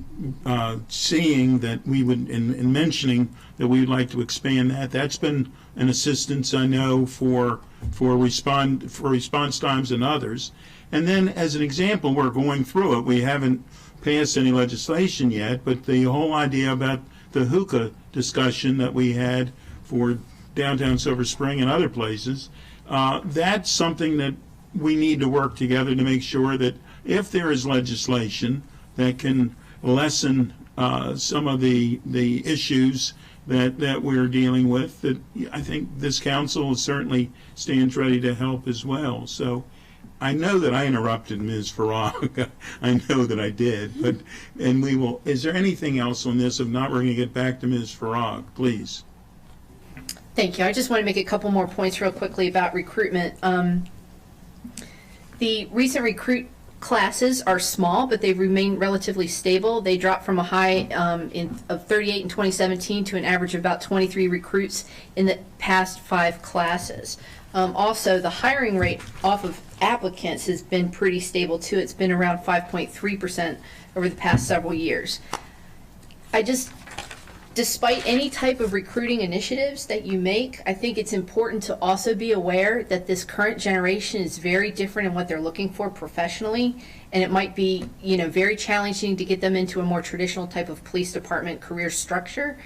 seeing that we would, and mentioning that we would like to expand that. That's been an assistance, I know, for response times and others. And then, as an example, we're going through it. We haven't passed any legislation yet, but the whole idea about the hookah discussion that we had for downtown Silver Spring and other places, that's something that we need to work together to make sure that if there is legislation that can lessen some of the issues that we're dealing with, that I think this council certainly stands ready to help as well. So I know that I interrupted Ms. Farag. I know that I did, but, and we will, is there anything else on this? If not, we're going to get back to Ms. Farag, please. Thank you. I just want to make a couple more points real quickly about recruitment. The recent recruit classes are small, but they've remained relatively stable. They dropped from a high of 38 in 2017 to an average of about 23 recruits in the past 5 classes. Also, the hiring rate off of applicants has been pretty stable too. It's been around 5.3% over the past several years. despite any type of recruiting initiatives that you make, I think it's important to also be aware that this current generation is very different in what they're looking for professionally, and it might be, you know, very challenging to get them into a more traditional type of police department career structure.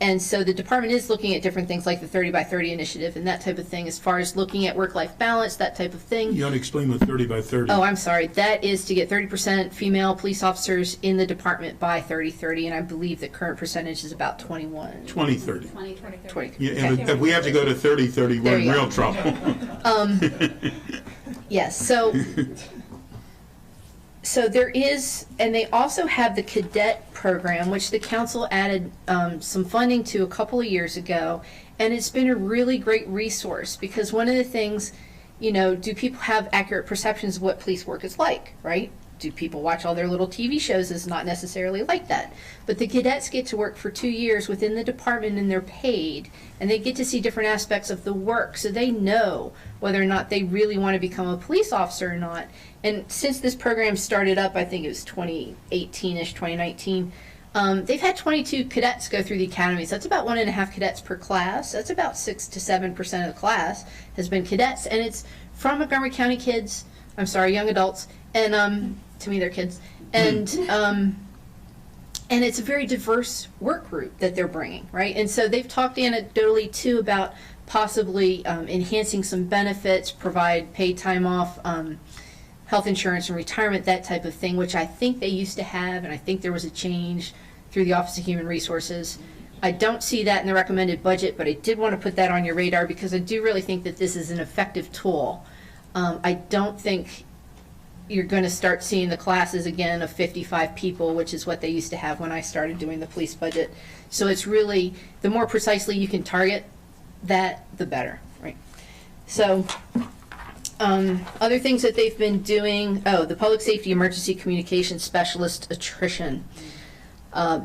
And so the department is looking at different things like the 30 by 30 initiative and that type of thing, as far as looking at work-life balance, that type of thing. You ought to explain what 30 by 30. Oh, I'm sorry. That is to get 30% female police officers in the department by 30/30, and I believe the current percentage is about 21. 20/30. 20. Yeah, and if we have to go to 30/30, we're There in you real go. trouble. Yes, so there is, and they also have the cadet program, which the council added some funding to a couple of years ago, and it's been a really great resource, because one of the things, you know, do people have accurate perceptions of what police work is like, right? Do people watch all their little TV shows? Is not necessarily like that. But the cadets get to work for 2 years within the department, and they're paid, and they get to see different aspects of the work, so they know whether or not they really want to become a police officer or not. And since this program started up, I think it was 2018-ish, 2019, they've had 22 cadets go through the academies. That's about 1.5 cadets per class. That's about 6 to 7% of the class has been cadets, and it's from Montgomery County kids. I'm sorry, young adults, and to me they're kids, and it's a very diverse work group that they're bringing, right? And so they've talked anecdotally too about possibly enhancing some benefits, provide paid time off, health insurance and retirement, that type of thing, which I think they used to have, and I think there was a change through the Office of Human Resources. I don't see that in the recommended budget, but I did want to put that on your radar, because I do really think that this is an effective tool. I don't think you're going to start seeing the classes again of 55 people, which is what they used to have when I started doing the police budget. So it's really, the more precisely you can target that, the better, right? So other things that they've been doing, the public safety emergency communication specialist attrition.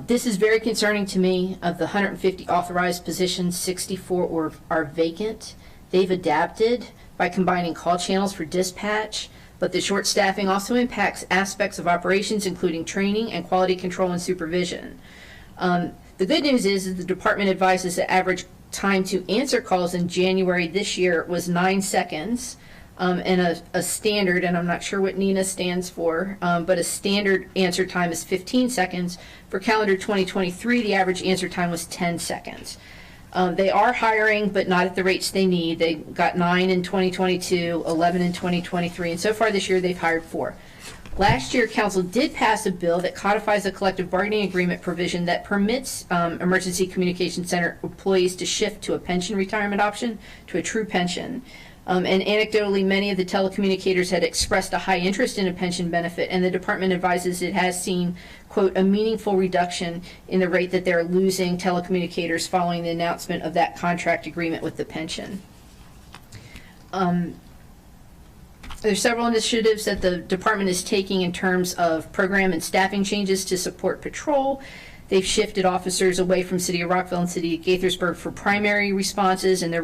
This is very concerning to me. Of the 150 authorized positions, 64 are vacant. They've adapted by combining call channels for dispatch, but the short staffing also impacts aspects of operations, including training and quality control and supervision. The good news is the department advises the average time to answer calls in January this year was 9 seconds, and a standard, and I'm not sure what NINA stands for, but a standard answer time is 15 seconds. For calendar 2023, the average answer time was 10 seconds. They are hiring, but not at the rates they need. They got 9 in 2022, 11 in 2023, and so far this year they've hired 4. Last year, council did pass a bill that codifies a collective bargaining agreement provision that permits emergency communication center employees to shift to a pension retirement option, to a true pension. And anecdotally, many of the telecommunicators had expressed a high interest in a pension benefit, and the department advises it has seen, quote, a meaningful reduction in the rate that they're losing telecommunicators following the announcement of that contract agreement with the pension. There's several initiatives that the department is taking in terms of program and staffing changes to support patrol. They've shifted officers away from City of Rockville and City of Gaithersburg for primary responses, and they're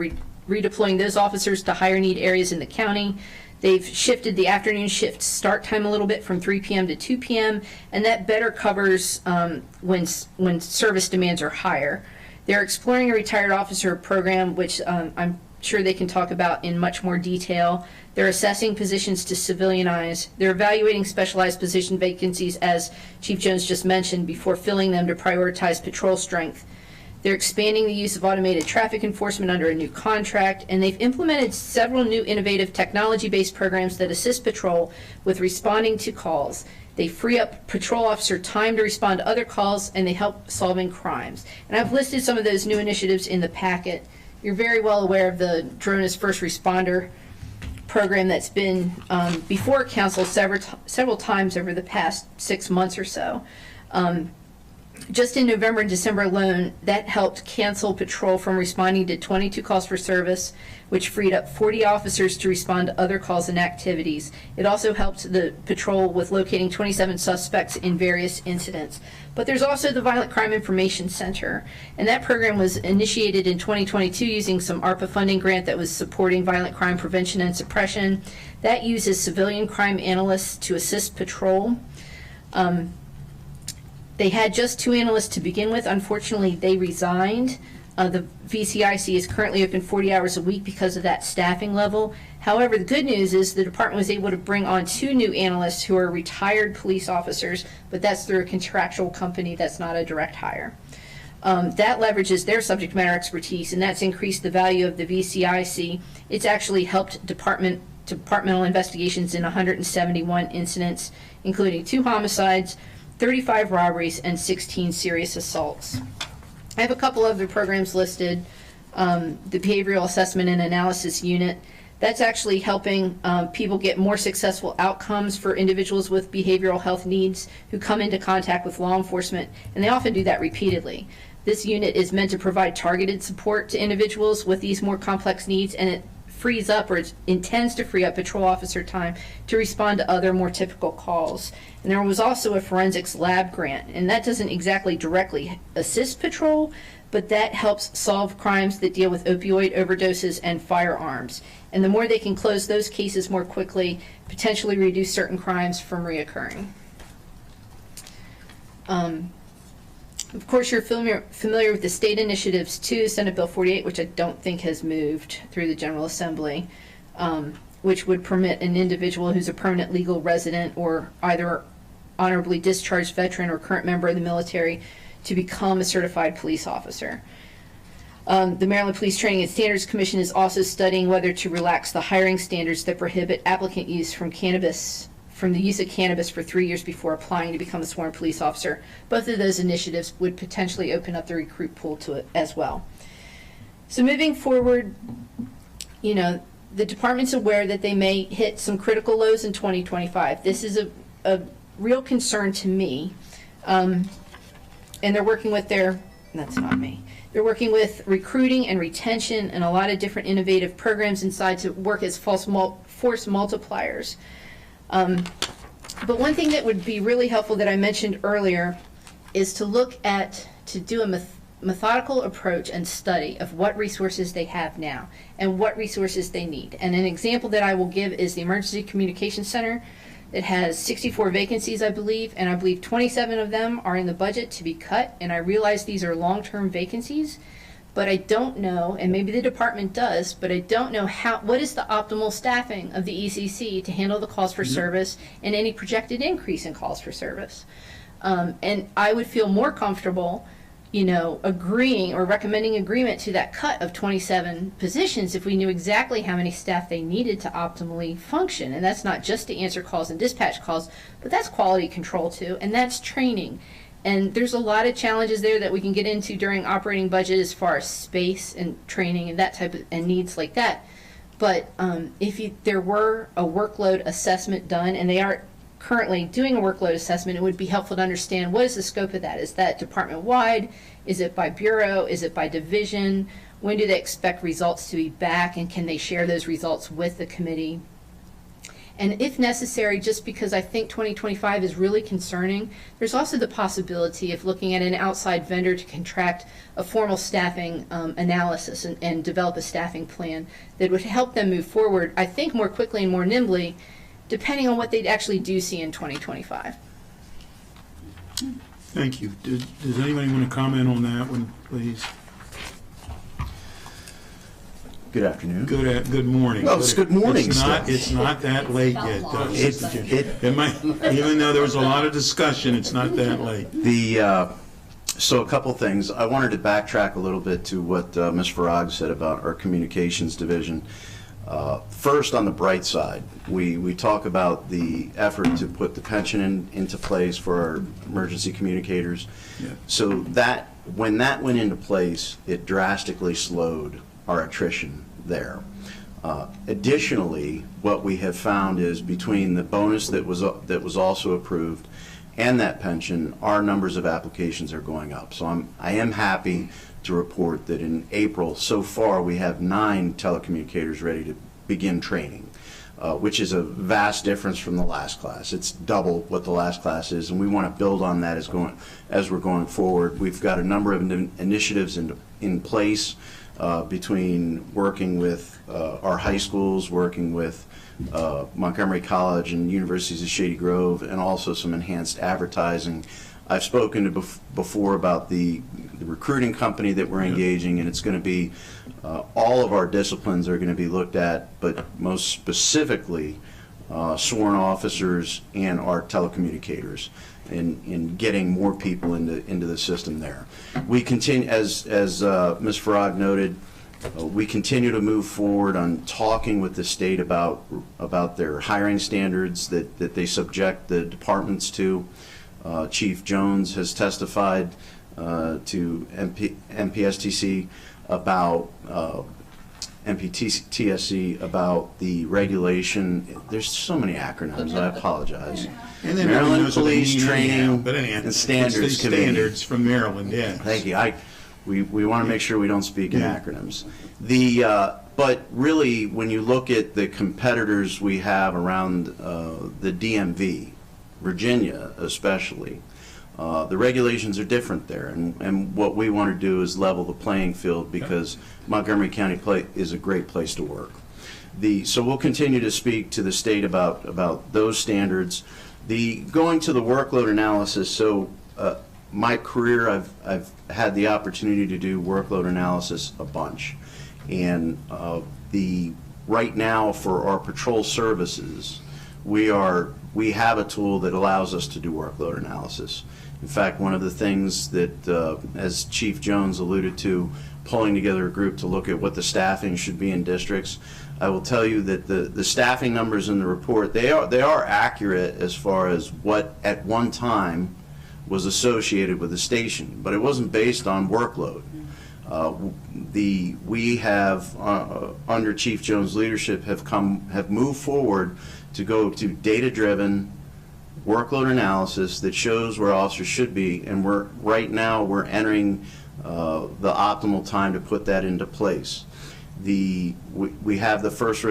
redeploying those officers to higher need areas in the county. They've shifted the afternoon shift start time a little bit from 3 p.m. to 2 p.m., and that better covers when service demands are higher. They're exploring a retired officer program, which I'm sure they can talk about in much more detail. They're assessing positions to civilianize. They're evaluating specialized position vacancies, as Chief Jones just mentioned, before filling them to prioritize patrol strength. They're expanding the use of automated traffic enforcement under a new contract, and they've implemented several new innovative technology-based programs that assist patrol with responding to calls. They free up patrol officer time to respond to other calls, and they help solving crimes. And I've listed some of those new initiatives in the packet. You're very well aware of the Drone as First Responder program that's been before council several times over the past 6 months or so. Just in November and December alone, that helped cancel patrol from responding to 22 calls for service, which freed up 40 officers to respond to other calls and activities. It also helped the patrol with locating 27 suspects in various incidents. But there's also the Violent Crime Information Center, and that program was initiated in 2022 using some ARPA funding grant that was supporting violent crime prevention and suppression. That uses civilian crime analysts to assist patrol. They had just 2 analysts to begin with. Unfortunately, they resigned. The VCIC is currently open 40 hours a week because of that staffing level. However, the good news is the department was able to bring on 2 new analysts who are retired police officers, but that's through a contractual company. That's not a direct hire. That leverages their subject matter expertise, and that's increased the value of the VCIC. It's actually helped departmental investigations in 171 incidents, including 2 homicides, 35 robberies, and 16 serious assaults. I have a couple other programs listed. The Behavioral Assessment and Analysis Unit, that's actually helping people get more successful outcomes for individuals with behavioral health needs who come into contact with law enforcement, and they often do that repeatedly. This unit is meant to provide targeted support to individuals with these more complex needs, and it frees up, or it intends to free up, patrol officer time to respond to other more typical calls. And there was also a forensics lab grant, and that doesn't exactly directly assist patrol, but that helps solve crimes that deal with opioid overdoses and firearms. And the more they can close those cases more quickly, potentially reduce certain crimes from reoccurring. Of course, you're familiar with the state initiatives too, Senate Bill 48, which I don't think has moved through the General Assembly, which would permit an individual who's a permanent legal resident or either honorably discharged veteran or current member of the military to become a certified police officer. The Maryland Police Training and Standards Commission is also studying whether to relax the hiring standards that prohibit applicant use from the use of cannabis for 3 years before applying to become a sworn police officer. Both of those initiatives would potentially open up the recruit pool to it as well. So moving forward, you know, the department's aware that they may hit some critical lows in 2025. This is a real concern to me. And they're working with that's not me. They're working with recruiting and retention and a lot of different innovative programs inside to work as force multipliers. But one thing that would be really helpful that I mentioned earlier is to do a methodical approach and study of what resources they have now and what resources they need. And an example that I will give is the Emergency Communications Center. It has 64 vacancies, I believe, and I believe 27 of them are in the budget to be cut. And I realize these are long-term vacancies, but I don't know, and maybe the department does, but I don't know what is the optimal staffing of the ECC to handle the calls for service and any projected increase in calls for service. And I would feel more comfortable, you know, agreeing or recommending agreement to that cut of 27 positions if we knew exactly how many staff they needed to optimally function. And that's not just to answer calls and dispatch calls, but that's quality control too, and that's training. And there's a lot of challenges there that we can get into during operating budget as far as space and training and that type of, and needs like that. But if there were a workload assessment done, and they are currently doing a workload assessment, it would be helpful to understand what is the scope of that. Is that department-wide? Is it by bureau? Is it by division? When do they expect results to be back, and can they share those results with the committee? And if necessary, just because I think 2025 is really concerning, there's also the possibility of looking at an outside vendor to contract a formal staffing analysis and develop a staffing plan that would help them move forward, I think, more quickly and more nimbly, depending on what they actually do see in 2025. Thank you. Does anybody want to comment on that one, please? Good afternoon. Good morning. Oh, it's good morning. It's not that late yet, though. It might, even though there was a lot of discussion, it's not that late. So a couple things. I wanted to backtrack a little bit to what Ms. Farag said about our communications division. First, on the bright side, we talk about the effort to put the pension into place for our emergency communicators. Yeah. So that when that went into place, it drastically slowed our attrition there. Additionally, what we have found is between the bonus that was also approved and that pension, our numbers of applications are going up. So I am happy to report that in April, so far, we have 9 telecommunicators ready to begin training, which is a vast difference from the last class. It's double what the last class is, and we want to build on that as we're going forward. We've got a number of initiatives in place between working with our high schools, working with Montgomery College and universities of Shady Grove, and also some enhanced advertising I've spoken to before about the recruiting company that we're engaging, and it's going to be all of our disciplines are going to be looked at, but most specifically sworn officers and our telecommunicators, in getting more people into the system there. We continue, as Ms. Farag noted, we continue to move forward on talking with the state about their hiring standards that they subject the departments to. Chief Jones has testified to MPSTC about MPTSC about the regulation. There's so many acronyms. I apologize. And then Maryland Police anyhow, Training but anyhow, and Standards it's the Committee. standards from Maryland, yeah. Thank you. We want to make sure we don't speak in acronyms. But really, when you look at the competitors we have around the DMV, Virginia especially, the regulations are different there, and what we want to do is level the playing field, because Montgomery County is a great place to work. So we'll continue to speak to the state about those standards. Going to the workload analysis, so my career, I've had the opportunity to do workload analysis a bunch, and right now for our patrol services, we have a tool that allows us to do workload analysis. In fact, one of the things that, as Chief Jones alluded to, pulling together a group to look at what the staffing should be in districts, I will tell you that the staffing numbers in the report, they are accurate as far as what at one time was associated with the station, but it wasn't based on workload. We have, under Chief Jones' leadership, have moved forward to go to data-driven workload analysis that shows where officers should be, and right now we're entering the optimal time to put that into place. We have the first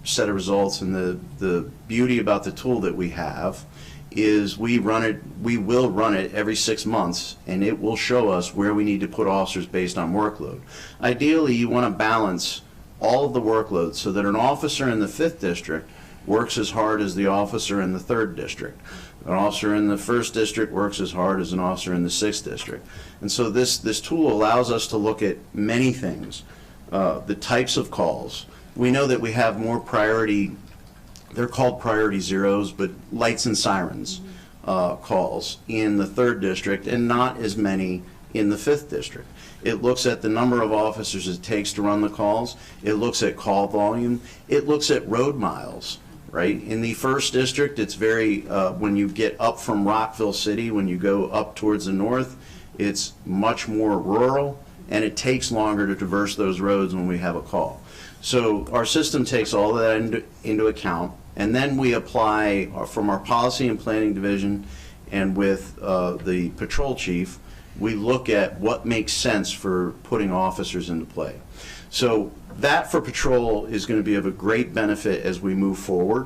set of results, and the beauty about the tool that we have is we will run it every 6 months, and it will show us where we need to put officers based on workload. Ideally, you want to balance all of the workloads so that an officer in the 5th district works as hard as the officer in the 3rd district. An officer in the 1st district works as hard as an officer in the 6th district. And so this tool allows us to look at many things. The types of calls. We know that we have more priority, they're called priority zeros, but lights and sirens calls in the 3rd district, and not as many in the 5th district. It looks at the number of officers it takes to run the calls. It looks at call volume. It looks at road miles. Right? In the 1st district, it's very, when you get up from Rockville City, when you go up towards the north, it's much more rural, and it takes longer to traverse those roads when we have a call. So our system takes all of that into account, and then we apply from our policy and planning division, and with the patrol chief, we look at what makes sense for putting officers into play. So that for patrol is going to be of a great benefit as we move forward.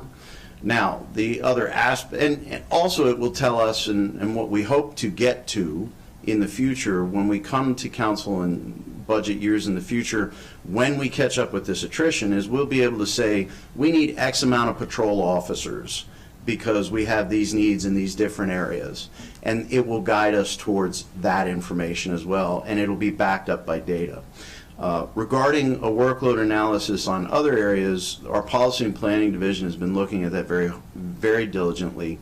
Now, the other aspect, and also it will tell us, and what we hope to get to in the future when we come to council and budget years in the future, when we catch up with this attrition, is we'll be able to say we need X amount of patrol officers because we have these needs in these different areas. And it will guide us towards that information as well, and it'll be backed up by data. Regarding a workload analysis on other areas, our policy and planning division has been looking at that very, very diligently.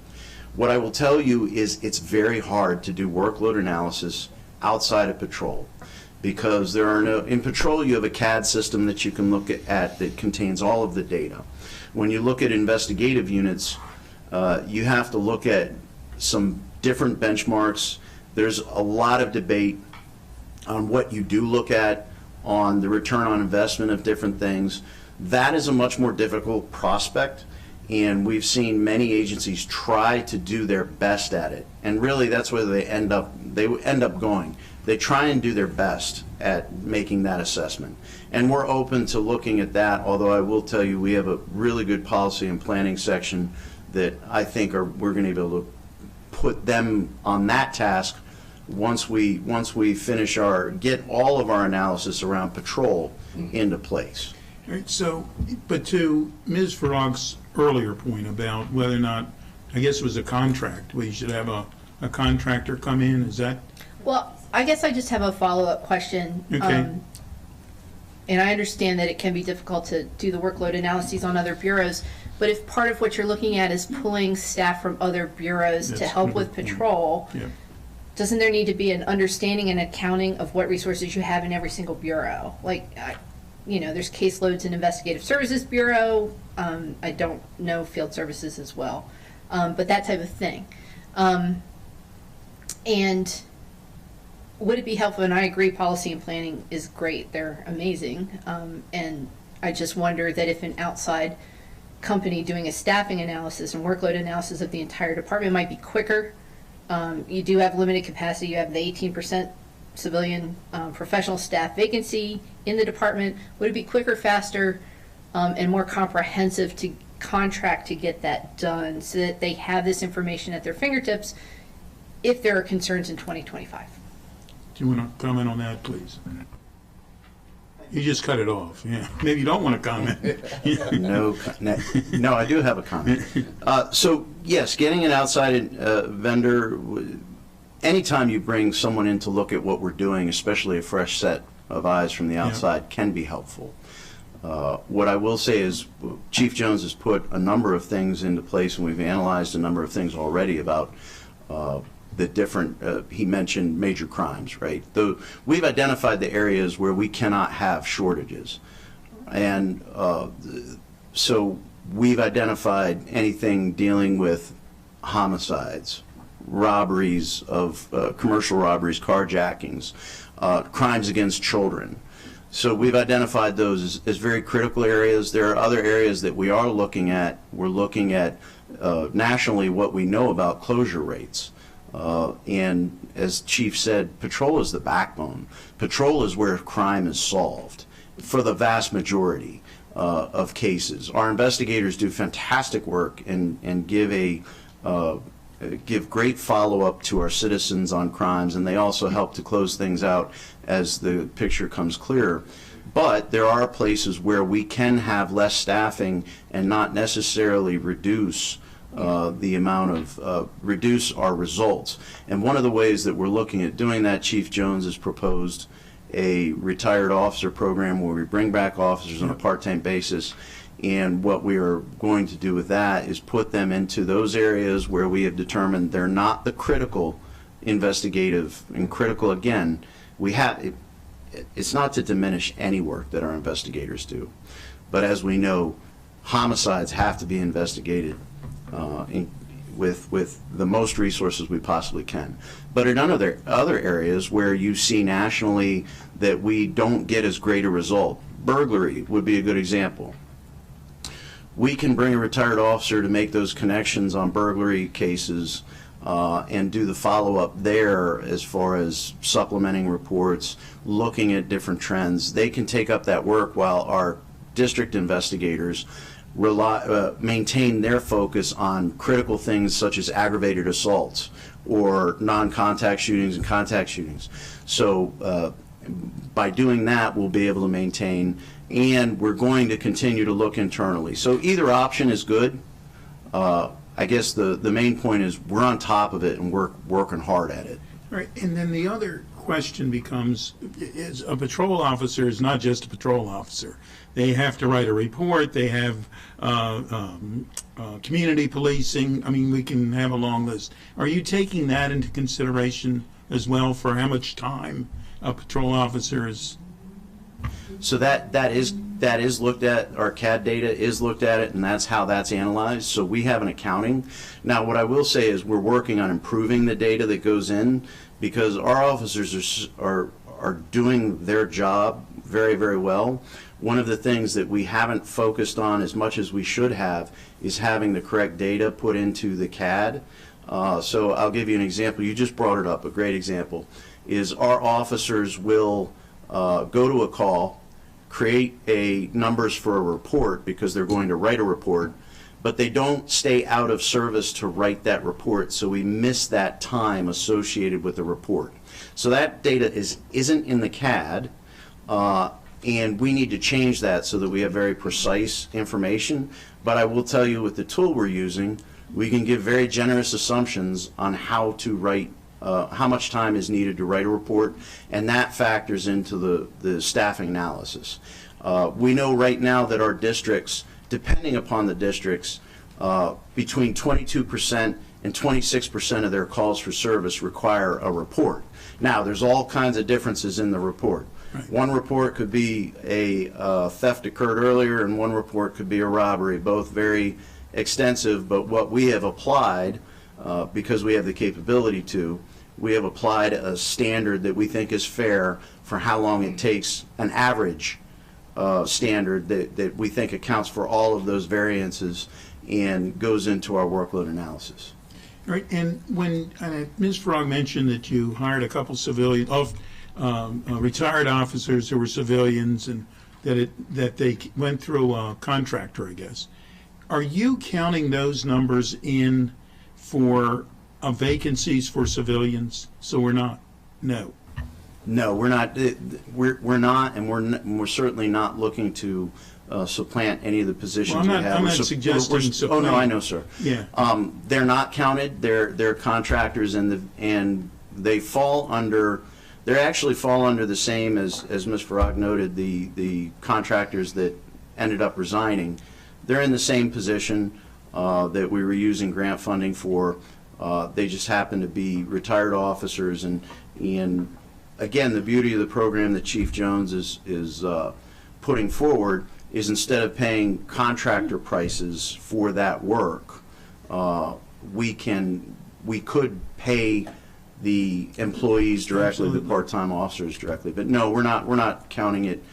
What I will tell you is it's very hard to do workload analysis outside of patrol, because there are in patrol you have a CAD system that you can look at that contains all of the data. When you look at investigative units, you have to look at some different benchmarks. There's a lot of debate on what you do look at, on the return on investment of different things. That is a much more difficult prospect, and we've seen many agencies try to do their best at it, and really that's where they end up going. They try and do their best at making that assessment, and we're open to looking at that, although I will tell you we have a really good policy and planning section that I think we're going to be able to put them on that task once we finish get all of our analysis around patrol into place. All right, so, but to Ms. Farag's earlier point about whether or not, I guess it was a contract, we should have a a contractor come in? Is that, Well, I guess I just have a follow-up question. Okay. And I understand that it can be difficult to do the workload analyses on other bureaus, but if part of what you're looking at is pulling staff from other bureaus to Yes. help with patrol, yeah, doesn't there need to be an understanding and accounting of what resources you have in every single bureau? Like, there's caseloads in Investigative Services Bureau. I don't know Field Services as well, but that type of thing. And would it be helpful, and I agree policy and planning is great, they're amazing, and I just wonder that if an outside company doing a staffing analysis and workload analysis of the entire department might be quicker. You do have limited capacity, you have the 18% civilian professional staff vacancy in the department. Would it be quicker, faster, and more comprehensive to contract to get that done so that they have this information at their fingertips if there are concerns in 2025? do you want to comment on that, please? You just cut it off, yeah. Maybe you don't want to comment. No, I do have a comment. So, yes, getting an outside vendor, anytime you bring someone in to look at what we're doing, especially a fresh set of eyes from the outside, can be helpful. What I will say is Chief Jones has put a number of things into place, and we've analyzed a number of things already about the different, he mentioned major crimes, right? We've identified the areas where we cannot have shortages. And so we've identified anything dealing with homicides, robberies of commercial robberies, carjackings, crimes against children. So we've identified those as very critical areas. There are other areas that we are looking at. We're looking at nationally what we know about closure rates. And as Chief said, patrol is the backbone. Patrol is where crime is solved for the vast majority of cases. Our investigators do fantastic work and give great follow-up to our citizens on crimes, and they also help to close things out as the picture comes clearer. But there are places where we can have less staffing and not necessarily reduce the amount of, reduce our results. And one of the ways that we're looking at doing that, Chief Jones has proposed a retired officer program where we bring back officers on a part-time basis. And what we are going to do with that is put them into those areas where we have determined they're not the critical investigative, and critical again, it's not to diminish any work that our investigators do. But as we know, homicides have to be investigated with the most resources we possibly can. But in other areas where you see nationally that we don't get as great a result, burglary would be a good example. We can bring a retired officer to make those connections on burglary cases and do the follow-up there as far as supplementing reports, looking at different trends. They can take up that work while our district investigators maintain their focus on critical things such as aggravated assaults or non-contact shootings and contact shootings. So by doing that, we'll be able to maintain, and we're going to continue to look internally. So either option is good. I guess the main point is we're on top of it and we're working hard at it. All right, and then the other question becomes, is a patrol officer is not just a patrol officer. They have to write a report, they have community policing. I mean, we can have a long list. Are you taking that into consideration as well for how much time a patrol officer is? So that is looked at. Our CAD data is looked at it, and that's how that's analyzed. So we have an accounting. Now, what I will say is we're working on improving the data that goes in, because our officers are doing their job very, very well. One of the things that we haven't focused on as much as we should have is having the correct data put into the CAD. So I'll give you an example. You just brought it up. A great example is our officers will go to a call, create numbers for a report because they're going to write a report, but they don't stay out of service to write that report, so we miss that time associated with the report. So that data isn't in the CAD, and we need to change that so that we have very precise information. But I will tell you, with the tool we're using, we can give very generous assumptions on how to write, how much time is needed to write a report, and that factors into the staffing analysis. We know right now that our districts, depending upon the districts, between 22% and 26% of their calls for service require a report. Now, there's all kinds of differences in the report. Right. One report could be a theft occurred earlier, and one report could be a robbery, both very extensive, but what we have applied, because we have the capability to, we have applied a standard that we think is fair for how long it takes, an average standard that we think accounts for all of those variances and goes into our workload analysis. Right, and when Ms. Frog mentioned that you hired a couple civilian retired officers who were civilians, and that they went through a contractor, I guess. Are you counting those numbers in for vacancies for civilians? So we're not. No. No, we're not. We're not, and we're certainly not looking to supplant any of the positions we have. I'm not suggesting supplant. Oh no, I know, sir. Yeah. They're not counted. They're contractors, and they fall under. They actually fall under the same as Ms. Farag noted. The contractors that ended up resigning, they're in the same position that we were using grant funding for. They just happen to be retired officers, and again, the beauty of the program that Chief Jones is putting forward is, instead of paying contractor prices for that work, we could pay the employees directly, absolutely, the part-time officers directly. But no, we're not counting it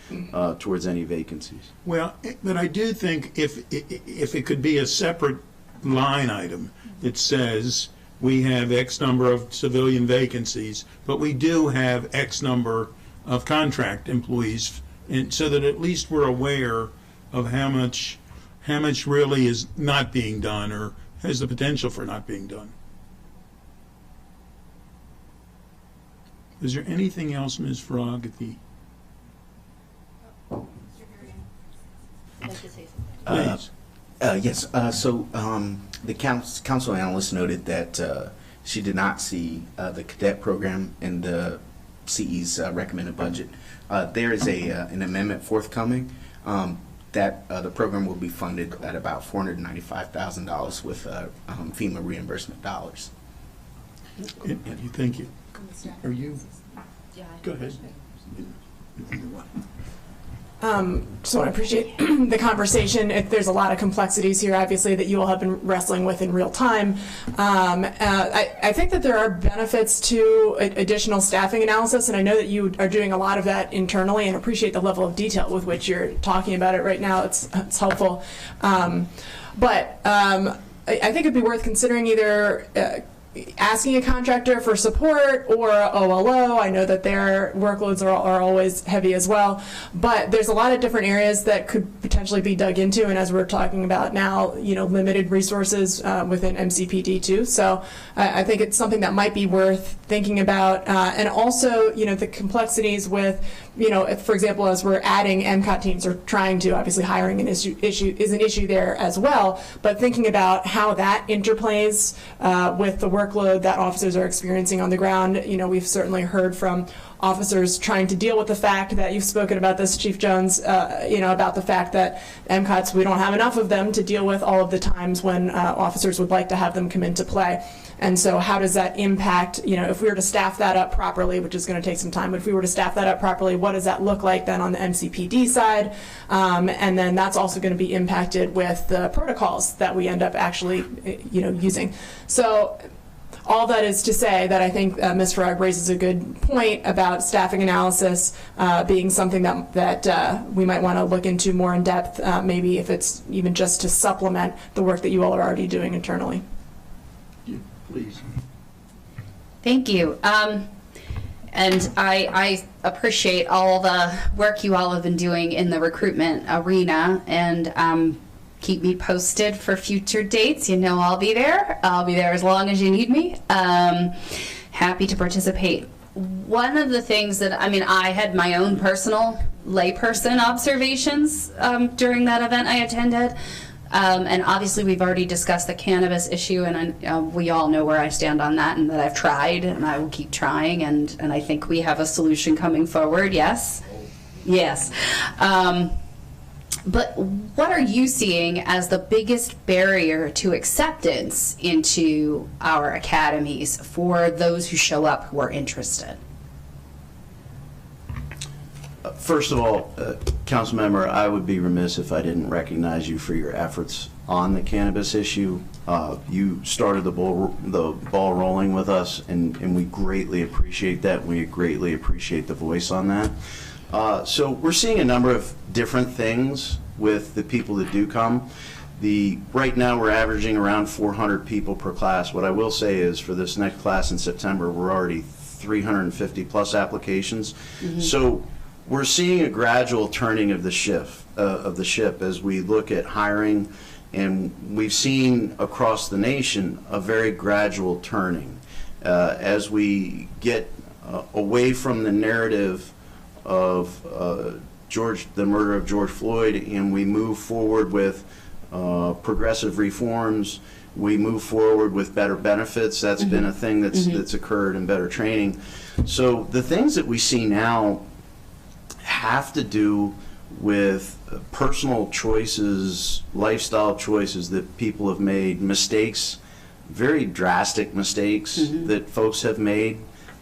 towards any vacancies. Well, but I do think if it could be a separate line item that says we have X number of civilian vacancies, but we do have X number of contract employees, and so that at least we're aware of how much really is not being done or has the potential for not being done. Is there anything else, Ms. Frog, at the... Please. Yes. So the council analyst noted that she did not see the cadet program in the CE's recommended budget. There is an amendment forthcoming that the program will be funded at about $495,000 with FEMA reimbursement dollars. Thank you. Are you? Go ahead. So I appreciate the conversation. There's a lot of complexities here, obviously, that you all have been wrestling with in real time. I think that there are benefits to additional staffing analysis, and I know that you are doing a lot of that internally, and appreciate the level of detail with which you're talking about it right now. It's helpful. But I think it'd be worth considering either asking a contractor for support or OLO. I know that their workloads are always heavy as well, but there's a lot of different areas that could potentially be dug into, and as we're talking about now, limited resources within MCPD too. So I think it's something that might be worth thinking about, and also the complexities with if, for example, as we're adding MCOT teams or trying to, obviously hiring an issue is an issue there as well, but thinking about how that interplays with the workload that officers are experiencing on the ground. We've certainly heard from officers trying to deal with the fact that you've spoken about this, Chief Jones, about the fact that MCOTs, we don't have enough of them to deal with all of the times when officers would like to have them come into play. And so how does that impact, if we were to staff that up properly, which is going to take some time, but if we were to staff that up properly, what does that look like then on the MCPD side? And then that's also going to be impacted with the protocols that we end up actually, using. So all that is to say that I think Ms. Farag raises a good point about staffing analysis being something that we might want to look into more in depth, maybe if it's even just to supplement the work that you all are already doing internally. Please. Thank you. And I appreciate all the work you all have been doing in the recruitment arena, and keep me posted for future dates. I'll be there. I'll be there as long as you need me. Happy to participate. One of the things that, I had my own personal layperson observations during that event I attended, And obviously, we've already discussed the cannabis issue, and we all know where I stand on that, and that I've tried, and I will keep trying, and I think we have a solution coming forward. Yes? Yes. But what are you seeing as the biggest barrier to acceptance into our academies for those who show up who are interested? First of all, council member, I would be remiss if I didn't recognize you for your efforts on the cannabis issue. You started the ball rolling with us, and we greatly appreciate that. We greatly appreciate the voice on that. So we're seeing a number of different things with the people that do come. Right now we're averaging around 400 people per class. What I will say is for this next class in September, we're already 350 plus applications. Mm-hmm. So we're seeing a gradual turning of the ship as we look at hiring, and we've seen across the nation a very gradual turning as we get away from the narrative of the murder of George Floyd, and we move forward with progressive reforms. We move forward with better benefits. That's mm-hmm. been a thing that's occurred, and better training. So the things that we see now have to do with personal choices, lifestyle choices that people have made, mistakes, very drastic mistakes mm-hmm. that folks have made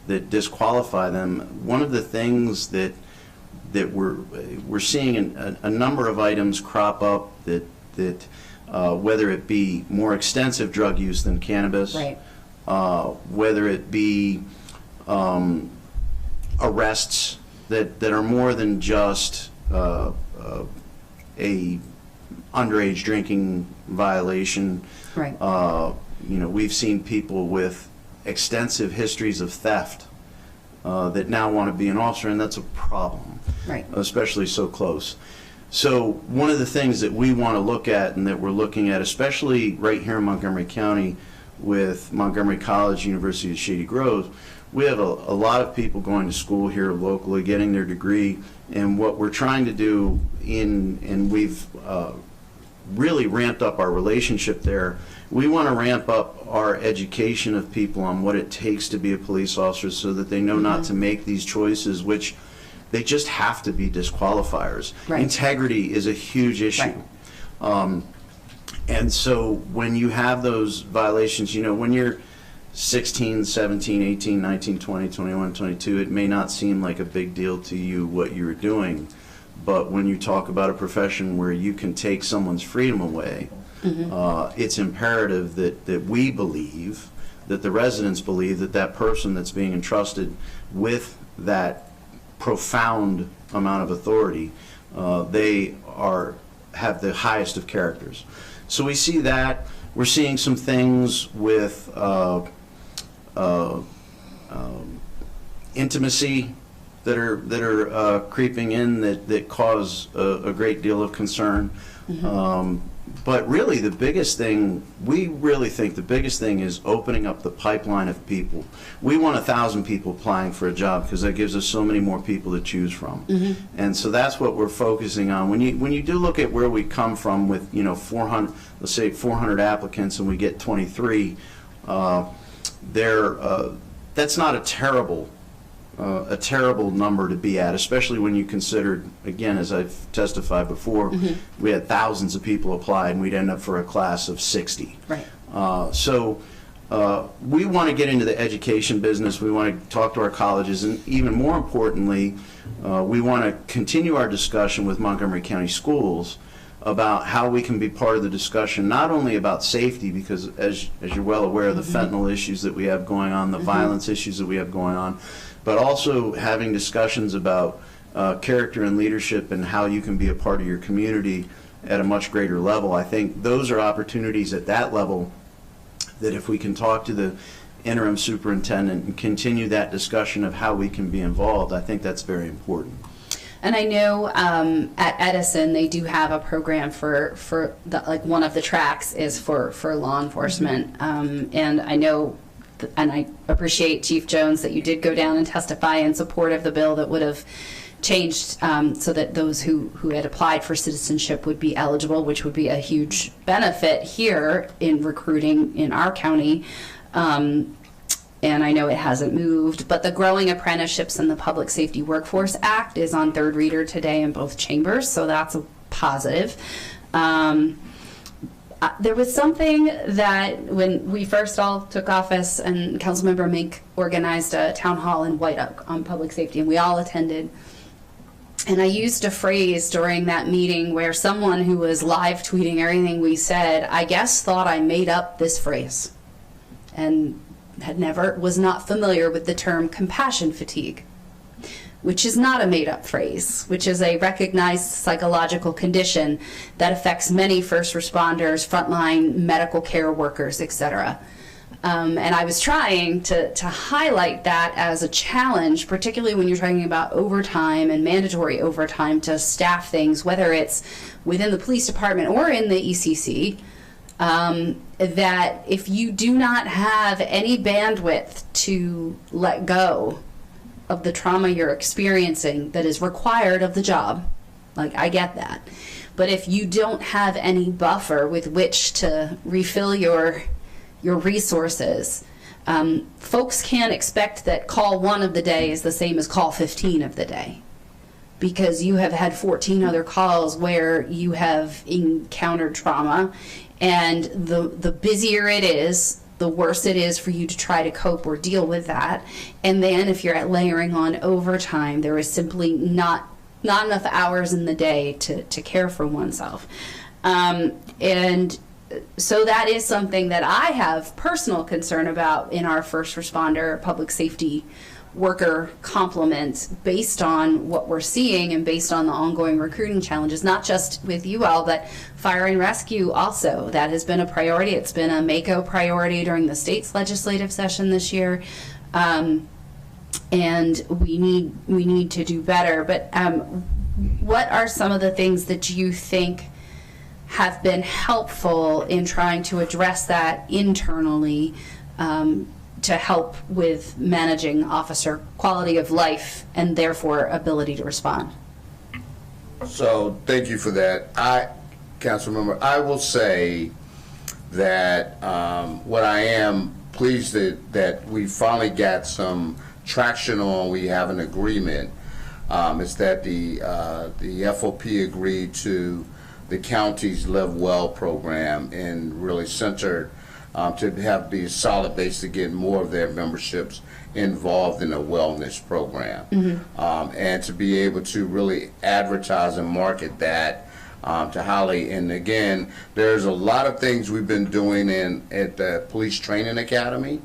that disqualify them. One of the things that we're seeing a number of items crop up that whether it be more extensive drug use than cannabis, right. Whether it be arrests that are more than just a underage drinking violation. Right. We've seen people with extensive histories of theft that now want to be an officer, and that's a problem. Right. Especially so close. So one of the things that we want to look at, and that we're looking at, especially right here in Montgomery County with Montgomery College, University of Shady Grove, we have a lot of people going to school here locally, getting their degree, and what we're trying to do and we've really ramped up our relationship there. We want to ramp up our education of people on what it takes to be a police officer so that they know mm-hmm. not to make these choices, which they just have to be disqualifiers. Right. Integrity is a huge issue. Right. And so when you have those violations, when you're 16, 17, 18, 19, 20, 21, 22, it may not seem like a big deal to you what you're doing, but when you talk about a profession where you can take someone's freedom away, mm-hmm. Mm-hmm. It's imperative that we believe, that the residents believe, that person that's being entrusted with that profound amount of authority, they have the highest of characters. So we see that. We're seeing some things with intimacy that are creeping in that cause a great deal of concern. Mm-hmm. But really the biggest thing, we really think the biggest thing is opening up the pipeline of people. We want 1,000 people applying for a job because that gives us so many more people to choose from. Mm-hmm. And so that's what we're focusing on. When you do look at where we come from with 400, let's say 400 applicants, and we get 23, that's not a terrible number to be at, especially when you consider, again, as I've testified before, mm-hmm. we had thousands of people apply and we'd end up for a class of 60. Right. So we want to get into the education business. We want to talk to our colleges, and even more importantly, we want to continue our discussion with Montgomery County Schools about how we can be part of the discussion, not only about safety, because as you're well aware of the mm-hmm. fentanyl issues that we have going on, the mm-hmm. violence issues that we have going on, but also having discussions about character and leadership and how you can be a part of your community at a much greater level. I think those are opportunities at that level that if we can talk to the interim superintendent and continue that discussion of how we can be involved, I think that's very important. And I know at Edison they do have a program for like one of the tracks is for law enforcement, and I know, and I appreciate Chief Jones that you did go down and testify in support of the bill that would have changed so that those who had applied for citizenship would be eligible, which would be a huge benefit here in recruiting in our county. And I know it hasn't moved, but the Growing Apprenticeships in the Public Safety Workforce Act is on third reader today in both chambers, so that's a positive. There was something that when we first all took office and Councilmember Mink organized a town hall in White Oak on public safety, and we all attended. And I used a phrase during that meeting where someone who was live tweeting everything we said, I guess thought I made up this phrase and was not familiar with the term compassion fatigue, which is not a made-up phrase, which is a recognized psychological condition that affects many first responders, frontline medical care workers, etc. And I was trying to highlight that as a challenge, particularly when you're talking about overtime and mandatory overtime to staff things, whether it's within the police department or in the ECC, that if you do not have any bandwidth to let go of the trauma you're experiencing that is required of the job, like I get that, but if you don't have any buffer with which to refill your resources, folks can't expect that call 1 of the day is the same as call 15 of the day, because you have had 14 other calls where you have encountered trauma, and the busier it is, the worse it is for you to try to cope or deal with that. And then if you're layering on overtime, there is simply not enough hours in the day to care for oneself. And so that is something that I have personal concern about in our first responder public safety worker complement, based on what we're seeing and based on the ongoing recruiting challenges, not just with you all, but fire and rescue also. That has been a priority. It's been a MACO priority during the state's legislative session this year. And we need to do better. But what are some of the things that you think have been helpful in trying to address that internally, to help with managing officer quality of life and therefore ability to respond? So thank you for that. Councilmember, I will say that what I am pleased that we finally got some traction on, we have an agreement, is that the FOP agreed to the county's Live Well program and really centered to be a solid base to get more of their memberships involved in a wellness program, and to be able to really advertise and market that to Holly. And again, there's a lot of things we've been doing at the Police Training Academy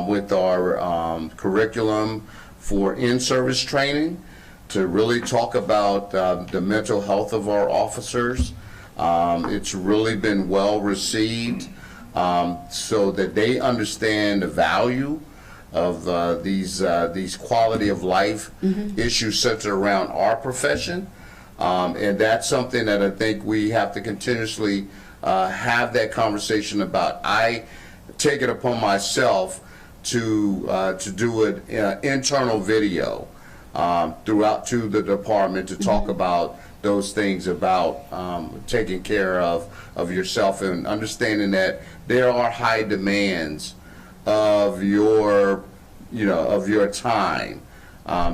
with our curriculum for in-service training to really talk about the mental health of our officers. It's really been well received. So that they understand the value of these quality of life issues centered around our profession, and that's something that I think we have to continuously have that conversation about. I take it upon myself to do an internal video throughout to the department to talk about those things about taking care of yourself and understanding that there are high demands of your time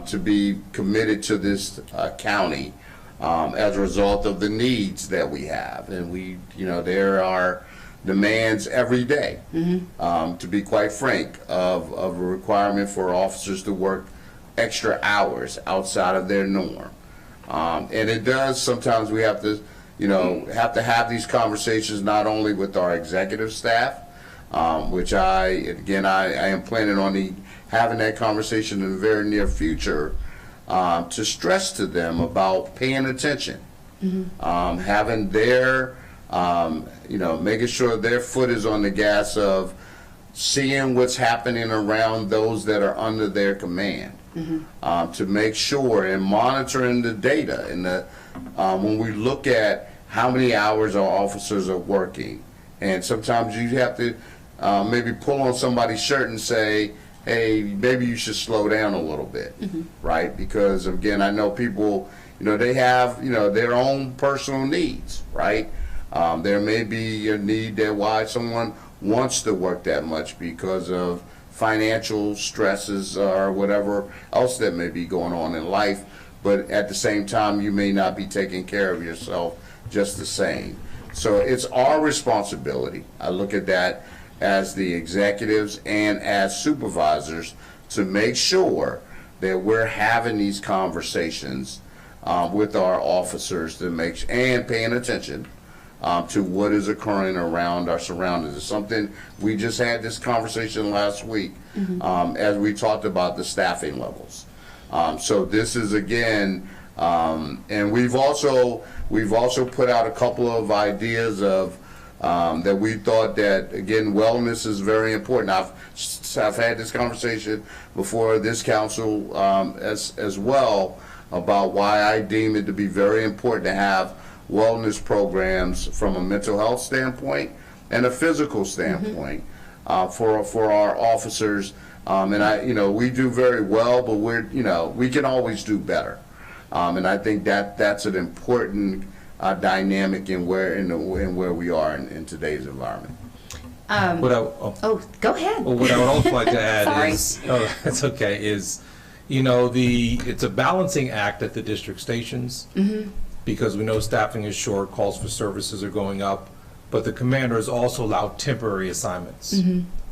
to be committed to this county as a result of the needs that we have. And there are demands every day, to be quite frank, of a requirement for officers to work extra hours outside of their norm. And it does, sometimes we have to have these conversations not only with our executive staff, which I am planning on having that conversation in the very near future, to stress to them about paying attention, having their, making sure their foot is on the gas of seeing what's happening around those that are under their command. To make sure and monitoring the data, and when we look at how many hours our officers are working, and sometimes you have to maybe pull on somebody's shirt and say, hey, maybe you should slow down a little bit, right? Because again, I know people, they have, their own personal needs, right? There may be a need that why someone wants to work that much because of financial stresses or whatever else that may be going on in life, but at the same time, you may not be taking care of yourself just the same. So it's our responsibility. I look at that as the executives and as supervisors to make sure that we're having these conversations with our officers to and paying attention to what is occurring around our surroundings. It's something we just had this conversation last week as we talked about the staffing levels. So this is again, and we've also put out a couple of ideas of that we thought that again wellness is very important. I've had this conversation before this council as well about why I deem it to be very important to have wellness programs from a mental health standpoint and a physical standpoint for our officers. And we do very well, but we can always do better. And I think that's an important dynamic in where we are in today's environment. Go ahead. Well, what I would also like to add Sorry. it's okay, is, it's a balancing act at the district stations because we know staffing is short, calls for services are going up, but the commanders also allow temporary assignments.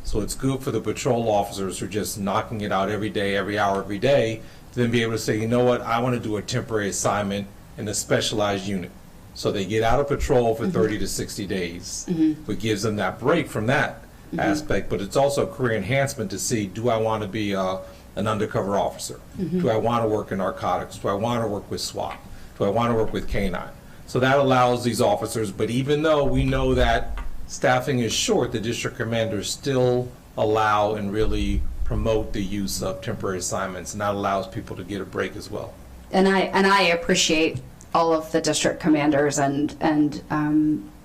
So it's good for the patrol officers who are just knocking it out every day, every hour, every day, to then be able to say, you know what, I want to do a temporary assignment in a specialized unit. So they get out of patrol for 30 to 60 days, which gives them that break from that aspect, but it's also a career enhancement to see, do I want to be an undercover officer? Do I want to work in narcotics? Do I want to work with SWAT? Do I want to work with K-9? So that allows these officers, but even though we know that staffing is short, the district commanders still allow and really promote the use of temporary assignments, and that allows people to get a break as well. And I appreciate all of the district commanders and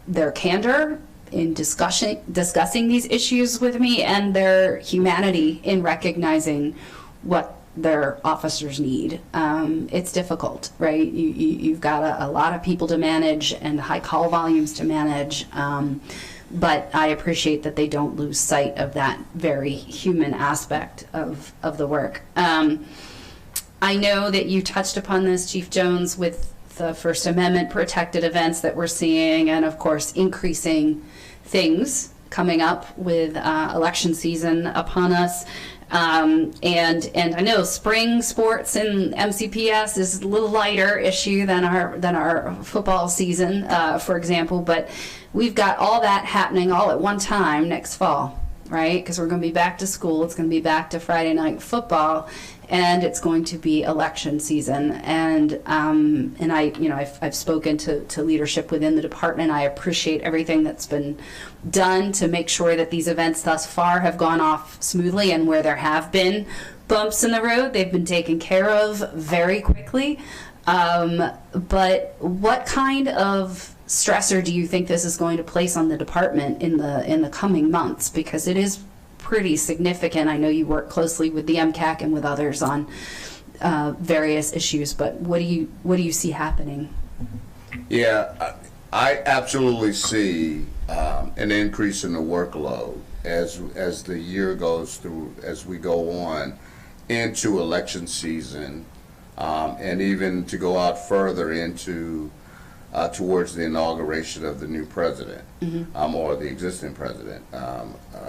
their candor in discussing these issues with me, and their humanity in recognizing what their officers need. It's difficult, right? You've got a lot of people to manage and high call volumes to manage, but I appreciate that they don't lose sight of that very human aspect of the work. I know that you touched upon this, Chief Jones, with the First Amendment protected events that we're seeing, and of course increasing things coming up with election season upon us. And I know spring sports in MCPS is a little lighter issue than our football season, for example, but we've got all that happening all at one time next fall, right? Because we're going to be back to school, it's going to be back to Friday night football, and it's going to be election season. And I've spoken to leadership within the department. I appreciate everything that's been done to make sure that these events thus far have gone off smoothly, and where there have been bumps in the road, they've been taken care of very quickly. But what kind of stressor do you think this is going to place on the department in the coming months? Because it is pretty significant. I know you work closely with the MCAC and with others on various issues, but what do you see happening? Yeah, I absolutely see an increase in the workload as the year goes through, as we go on into election season, and even to go out further into towards the inauguration of the new president, or the existing president,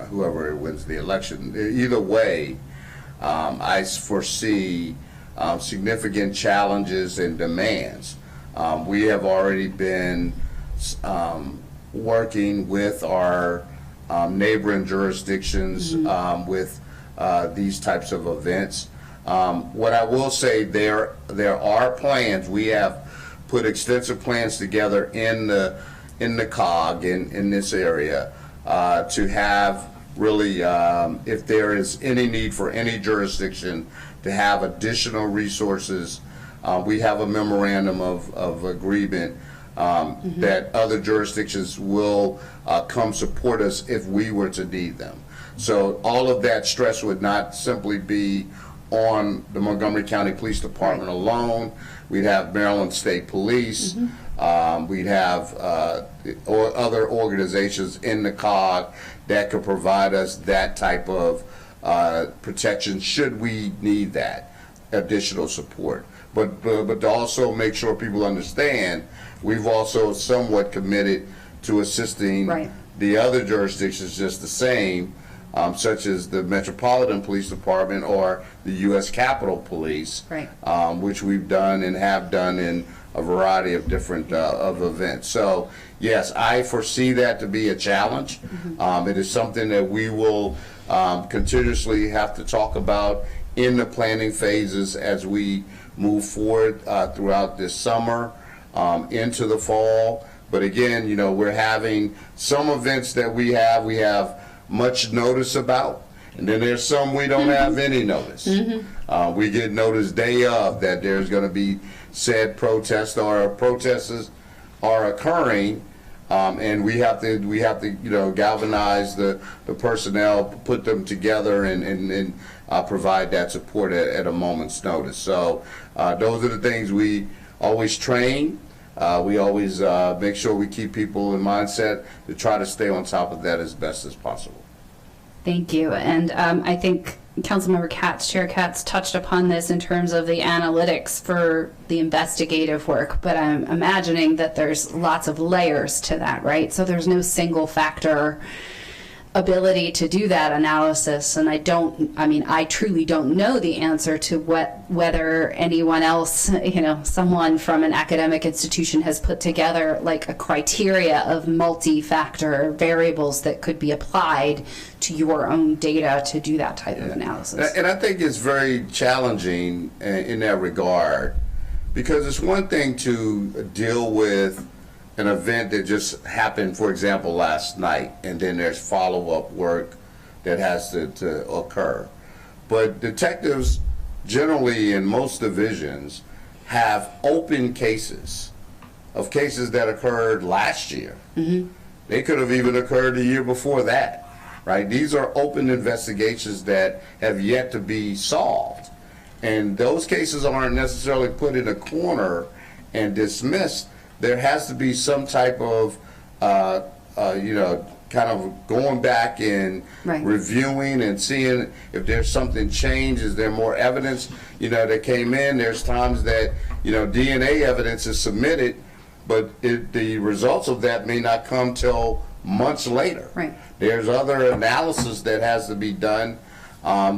whoever wins the election. Either way, I foresee significant challenges and demands. We have already been working with our neighboring jurisdictions with these types of events. What I will say, there are plans. We have put extensive plans together in the COG in this area to have really, if there is any need for any jurisdiction to have additional resources, we have a memorandum of agreement that other jurisdictions will come support us if we were to need them. So all of that stress would not simply be on the Montgomery County Police Department alone. We'd have Maryland State Police. We'd have or other organizations in the COG that could provide us that type of protection should we need that additional support. But to also make sure people understand, we've also somewhat committed to assisting the other jurisdictions just the same, such as the Metropolitan Police Department or the U.S. Capitol Police, which we've done and have done in a variety of different of events. So yes, I foresee that to be a challenge. It is something that we will continuously have to talk about in the planning phases as we move forward throughout this summer into the fall. But again, you know, we're having some events that we have much notice about, and then there's some we don't have any notice. We get notice day of that there's going to be said protest or protesters are occurring, and we have to you know, galvanize the personnel, put them together, and provide that support at a moment's notice. So those are the things we always train. We always make sure we keep people in mindset to try to stay on top of that as best as possible. Thank you. And I think Councilmember Katz, Chair Katz, touched upon this in terms of the analytics for the investigative work, but I'm imagining that there's lots of layers to that, right? So there's no single factor ability to do that analysis, and I truly don't know the answer to whether anyone else, you know, someone from an academic institution has put together like a criteria of multi-factor variables that could be applied to your own data to do that type of analysis. And I think it's very challenging in that regard, because it's one thing to deal with an event that just happened, for example, last night, and then there's follow-up work that has to occur. But detectives generally in most divisions have open cases of cases that occurred last year. They could have even occurred the year before that, right? These are open investigations that have yet to be solved. And those cases aren't necessarily put in a corner and dismissed. There has to be some type of, you know, kind of going back and reviewing and seeing if there's something changed. Is there more evidence, you know, that came in? There's times that, you know, DNA evidence is submitted, but the results of that may not come till months later. There's other analysis that has to be done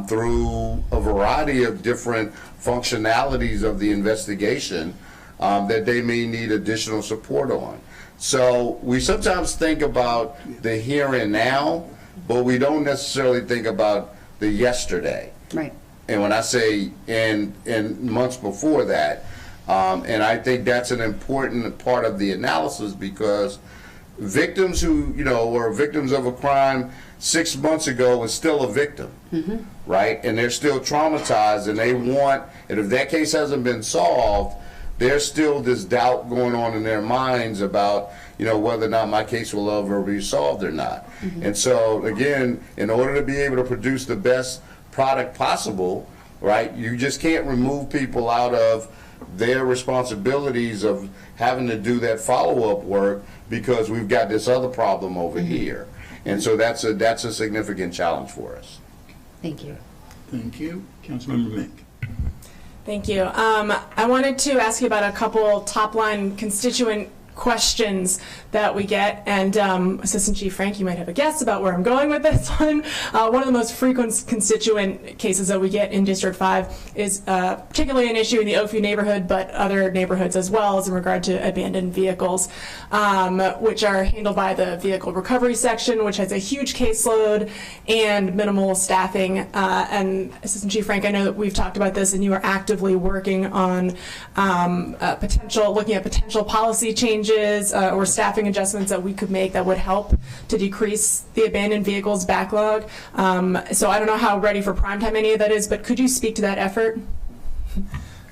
through a variety of different functionalities of the investigation that they may need additional support on. So we sometimes think about the here and now, but we don't necessarily think about the yesterday. And when I say in months before that, and I think that's an important part of the analysis, because victims who, you know, were victims of a crime 6 months ago is still a victim, right? And they're still traumatized, and they want, and if that case hasn't been solved, there's still this doubt going on in their minds about, you know, whether or not my case will ever be solved or not. And so, again, in order to be able to produce the best product possible, right, you just can't remove people out of their responsibilities of having to do that follow-up work because we've got this other problem over here. And so that's a significant challenge for us. Thank you. Thank you. Councilmember Mick. Thank you. I wanted to ask you about a couple top-line constituent questions that we get, and Assistant Chief Frank, you might have a guess about where I'm going with this one. One of the most frequent constituent cases that we get in District 5 is particularly an issue in the Oakview neighborhood, but other neighborhoods as well, as in regard to abandoned vehicles, which are handled by the Vehicle Recovery Section, which has a huge caseload and minimal staffing. And Assistant Chief Frank, I know that we've talked about this, and you are actively working on looking at potential policy changes or staffing adjustments that we could make that would help to decrease the abandoned vehicles backlog. So I don't know how ready for prime time any of that is, but could you speak to that effort?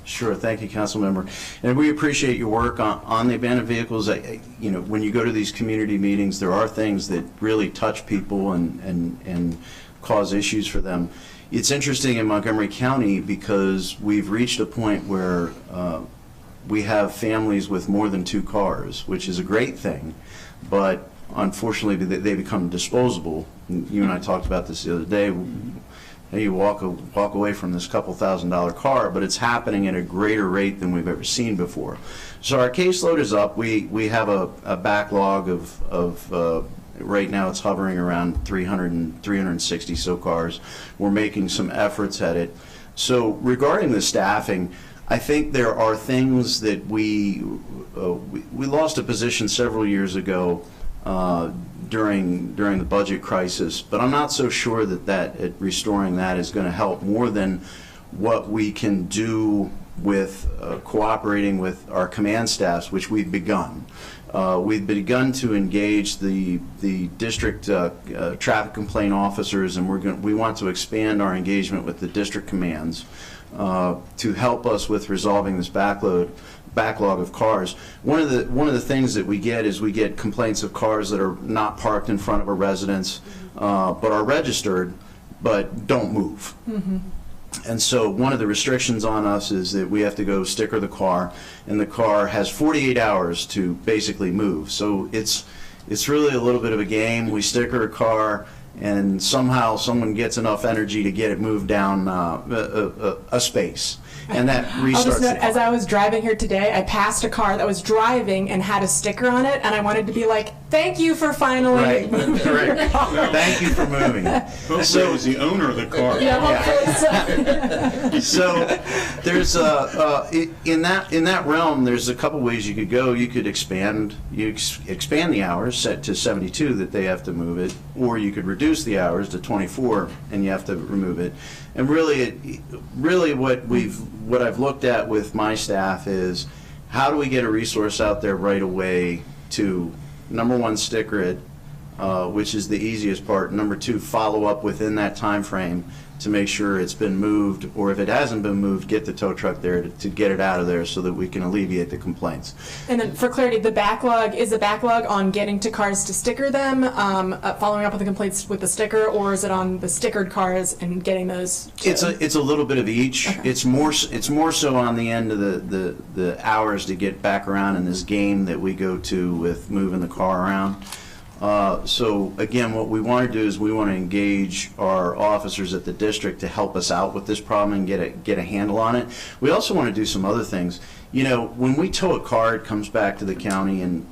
Sure, thank you, Councilmember. And we appreciate your work on the abandoned vehicles. You know, when you go to these community meetings, there are things that really touch people and cause issues for them. It's interesting in Montgomery County because we've reached a point where we have families with more than 2 cars, which is a great thing, but unfortunately they become disposable. You and I talked about this the other day. Hey, you walk away from this couple $1,000 car, but it's happening at a greater rate than we've ever seen before. So our caseload is up. We have a backlog of right now it's hovering around 360 so cars. We're making some efforts at it. So regarding the staffing, I think there are things that we lost a position several years ago during the budget crisis, but I'm not so sure that restoring that is going to help more than what we can do with cooperating with our command staffs, which we've begun. We've begun to engage the district traffic complaint officers, and we want to expand our engagement with the district commands to help us with resolving this backlog of cars. One of the things that we get is we get complaints of cars that are not parked in front of a residence, but are registered, but don't move. Mm-hmm. And so one of the restrictions on us is that we have to go sticker the car, and the car has 48 hours to basically move. So it's really a little bit of a game. We sticker a car, and somehow someone gets enough energy to get it moved down a space. And that restarts the car. As I was driving here today, I passed a car that was driving and had a sticker on it, and I wanted to be like, thank you for finally moving your car. Thank you for moving it. So it was the owner of the car. So there's in that realm, there's a couple ways you could go. You could expand the hours, set to 72 that they have to move it, or you could reduce the hours to 24 and you have to remove it. And really what I've looked at with my staff is how do we get a resource out there right away to, number one, sticker it, which is the easiest part. Number two, follow up within that time frame to make sure it's been moved, or if it hasn't been moved, get the tow truck there to get it out of there so that we can alleviate the complaints. And then for clarity, the backlog on getting to cars to sticker them, following up on the complaints with the sticker, or is it on the stickered cars and getting those? It's a little bit of each. Okay. It's more so on the end of the hours to get back around in this game that we go to with moving the car around. So again, what we want to do is we want to engage our officers at the district to help us out with this problem and get a handle on it. We also want to do some other things. You know, when we tow a car, it comes back to the county, and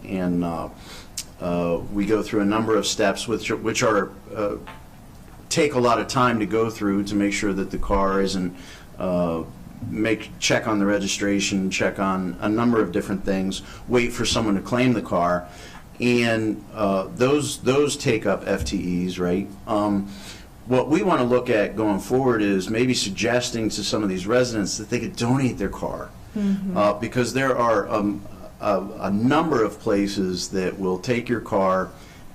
we go through a number of steps which are take a lot of time to go through to make sure that the car isn't check on the registration, check on a number of different things, wait for someone to claim the car. And those take up FTEs, right? What we want to look at going forward is maybe suggesting to some of these residents that they could donate their car, mm-hmm. Because there are a number of places that will take your car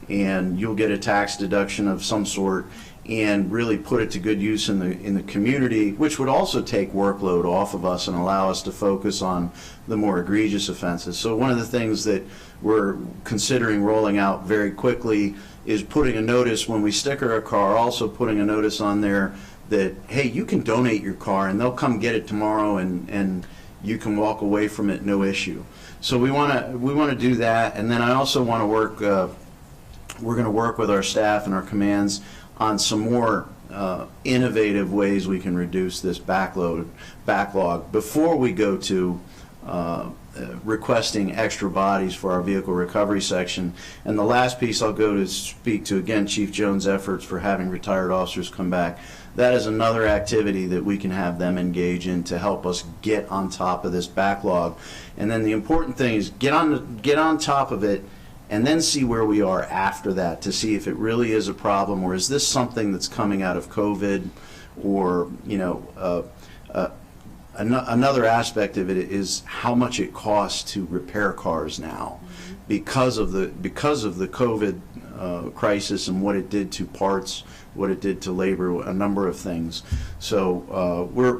and you'll get a tax deduction of some sort and really put it to good use in the community, which would also take workload off of us and allow us to focus on the more egregious offenses. So one of the things that we're considering rolling out very quickly is putting a notice when we sticker a car, also putting a notice on there that, hey, you can donate your car and they'll come get it tomorrow and you can walk away from it, no issue. So we want to do that, and then I also want to work, we're going to work with our staff and our commands on some more innovative ways we can reduce this backlog before we go to requesting extra bodies for our vehicle recovery section. And the last piece I'll go to speak to, again, Chief Jones' efforts for having retired officers come back. That is another activity that we can have them engage in to help us get on top of this backlog. And then the important thing is get on top of it and then see where we are after that to see if it really is a problem, or is this something that's coming out of COVID, or, you know, another aspect of it is how much it costs to repair cars now, because of the COVID crisis and what it did to parts, what it did to labor, a number of things. So we're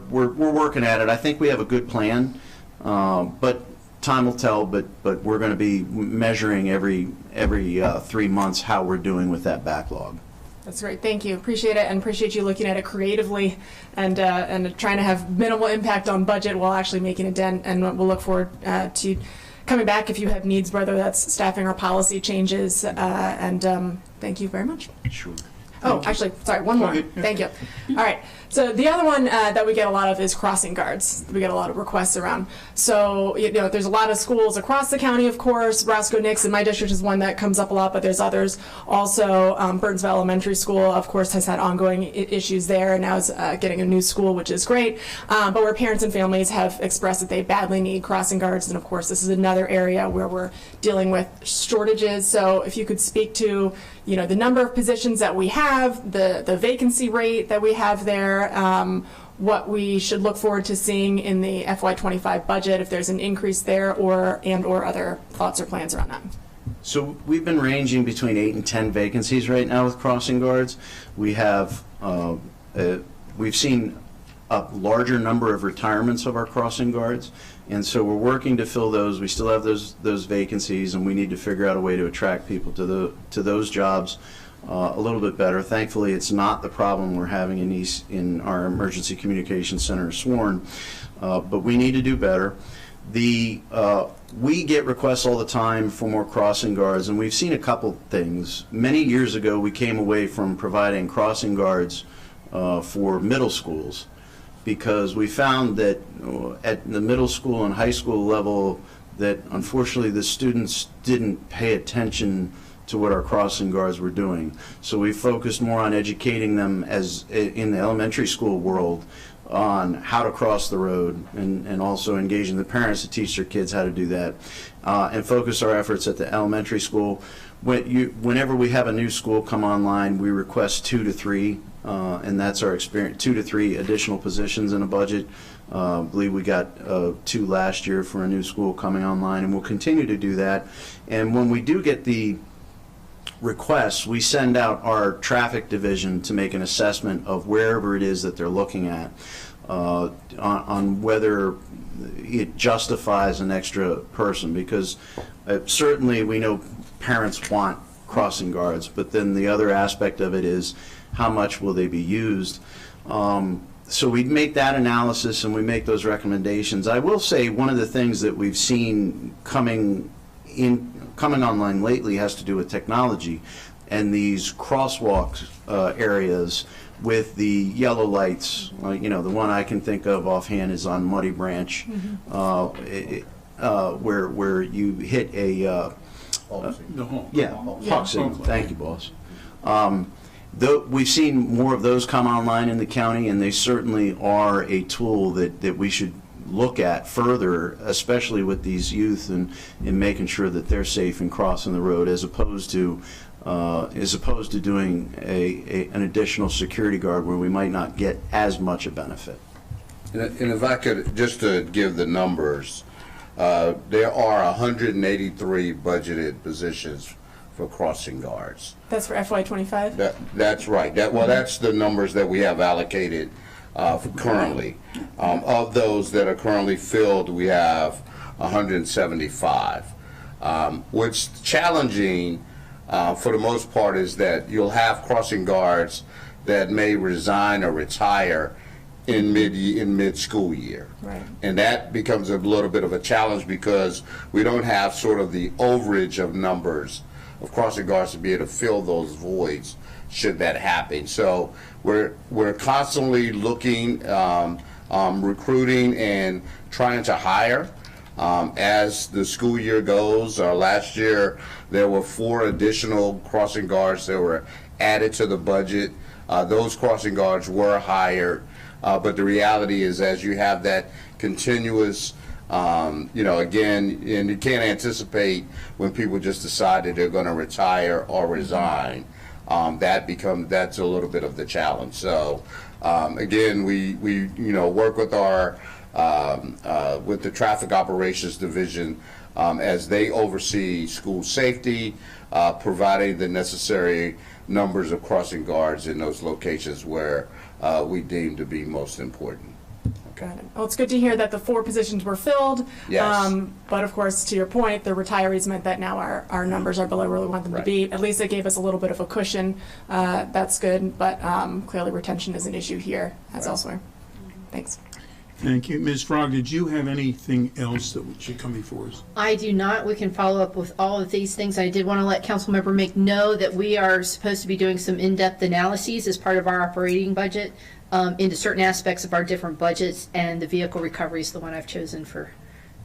working at it. I think we have a good plan, but time will tell. But we're going to be measuring every 3 months how we're doing with that backlog. That's great. Thank you. Appreciate it, and appreciate you looking at it creatively and trying to have minimal impact on budget while actually making a dent. And we'll look forward to coming back if you have needs, whether that's staffing or policy changes. Thank you very much. Sure. Oh, actually, sorry, one more. Thank you. All right. So the other one that we get a lot of is crossing guards. We get a lot of requests around. So, there's a lot of schools across the county, of course. Roscoe Nixon, my district, is one that comes up a lot, but there's others. Also, Burtonsville Elementary School, of course, has had ongoing issues there, and now is getting a new school, which is great. But where parents and families have expressed that they badly need crossing guards, and of course, this is another area where we're dealing with shortages. So if you could speak to, the number of positions that we have, the vacancy rate that we have there, what we should look forward to seeing in the FY25 budget, if there's an increase there, or other thoughts or plans around that. So we've been ranging between 8 and 10 vacancies right now with crossing guards. We have we've seen a larger number of retirements of our crossing guards, and so we're working to fill those. We still have those vacancies, and we need to figure out a way to attract people to those jobs a little bit better. Thankfully, it's not the problem we're having in our emergency communications center, Sworn, but we need to do better. We get requests all the time for more crossing guards, and we've seen a couple things. Many years ago, we came away from providing crossing guards for middle schools, because we found that at the middle school and high school level that unfortunately the students didn't pay attention to what our crossing guards were doing. So we focused more on educating them as in the elementary school world on how to cross the road, and also engaging the parents to teach their kids how to do that, and focus our efforts at the elementary school. Whenever we have a new school come online, we request 2 to 3, and that's our experience, 2 to 3 additional positions in a budget. I believe we got 2 last year for a new school coming online, and we'll continue to do that. And when we do get the requests, we send out our traffic division to make an assessment of wherever it is that they're looking at on whether it justifies an extra person, because certainly we know parents want crossing guards, but then the other aspect of it is how much will they be used. So we make that analysis and we make those recommendations. I will say one of the things that we've seen coming online lately has to do with technology, and these crosswalk areas with the yellow lights. The one I can think of offhand is on Muddy Branch, where you hit a hawk signal. Thank you, boss. We've seen more of those come online in the county, and they certainly are a tool that we should look at further, especially with these youth, and in making sure that they're safe in crossing the road, as opposed to doing an additional security guard where we might not get as much a benefit. And if I could, just to give the numbers, there are 183 budgeted positions for crossing guards. That's for FY25? That's right. That's the numbers that we have allocated currently. Of those that are currently filled, we have 175. What's challenging for the most part is that you'll have crossing guards that may resign or retire in mid-school year. Right. And that becomes a little bit of a challenge, because we don't have sort of the overage of numbers of crossing guards to be able to fill those voids should that happen. So we're constantly looking, recruiting and trying to hire as the school year goes. Last year there were 4 additional crossing guards that were added to the budget. Those crossing guards were hired, but the reality is, as you have that continuous again, and you can't anticipate when people just decide that they're going to retire or resign. That's a little bit of the challenge. So again, we work with our with the traffic operations division as they oversee school safety, providing the necessary numbers of crossing guards in those locations where we deem to be most important. Good. Well, it's good to hear that the 4 positions were filled. Yes. But of course, to your point, the retirees meant that now our numbers are below where we want them to be. At least it gave us a little bit of a cushion. That's good, but clearly retention is an issue here as elsewhere. Thanks. Thank you. Ms. Frog, did you have anything else that should come before us? I do not. We can follow up with all of these things. I did want to let Councilmember Mick know that we are supposed to be doing some in-depth analyses as part of our operating budget into certain aspects of our different budgets, and the vehicle recovery is the one I've chosen for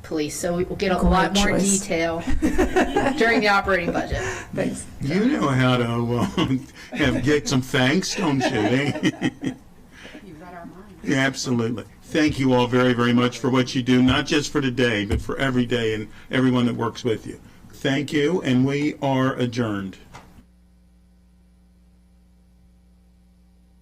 police. So we will get a lot more detail during the operating budget. Thanks. You know how to get some thanks, don't you? You read our mind. Yeah, absolutely. Thank you all very, very much for what you do, not just for today, but for every day and everyone that works with you. Thank you, and we are adjourned.